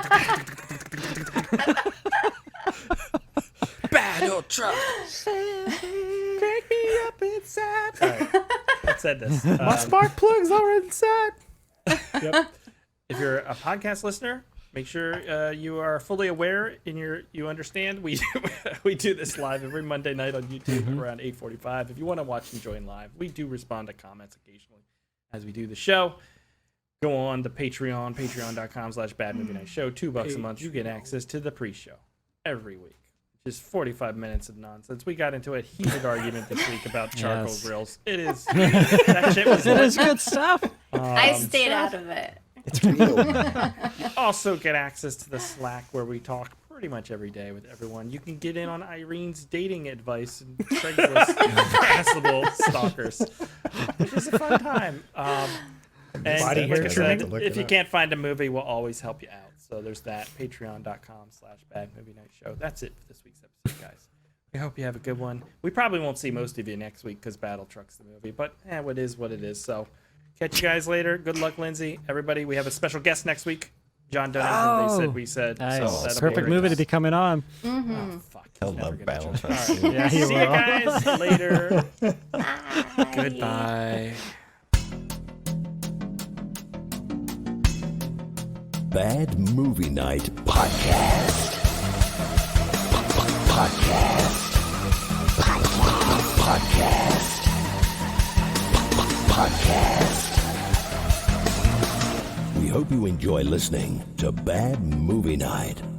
Battle Truck. Crank me up inside. All right. Let's end this. My spark plugs are inside. Yep. If you're a podcast listener, make sure you are fully aware and you understand. We do this live every Monday night on YouTube around 8:45. If you want to watch and join live, we do respond to comments occasionally as we do the show. Go on to Patreon, patreon.com/badmovienightshow. $2 a month. You get access to the pre-show every week. Just 45 minutes of nonsense. We got into a heated argument this week about charcoal Yes. grills. It is that shit was It is good stuff. I stayed out of it. It's real. Also get access to the Slack where we talk pretty much every day with everyone. You can get in on Irene's dating advice and Craigslist possible stalkers, which is a fun time. And Body like hair I trimming? said, if you can't find a movie, we'll always help you out. So there's that. Patreon.com/badmovienightshow. That's it for this week's episode, guys. We hope you have a good one. We probably won't see most of you next week because Battle Truck's the movie, but what is what it is. So catch you guys later. Good luck, Lindsay. Everybody, we have a special guest next week. John Dunning, we said. Nice. So that'll be Perfect great. movie to be coming on. Oh, fuck. He'll He's never love gonna Battle join. Truck. All right. too. Yeah, he See you will. guys later. Bye. Goodbye. Bad Movie Night Podcast. Podcast. Podcast. Podcast. hope you enjoy listening to Bad Movie Night.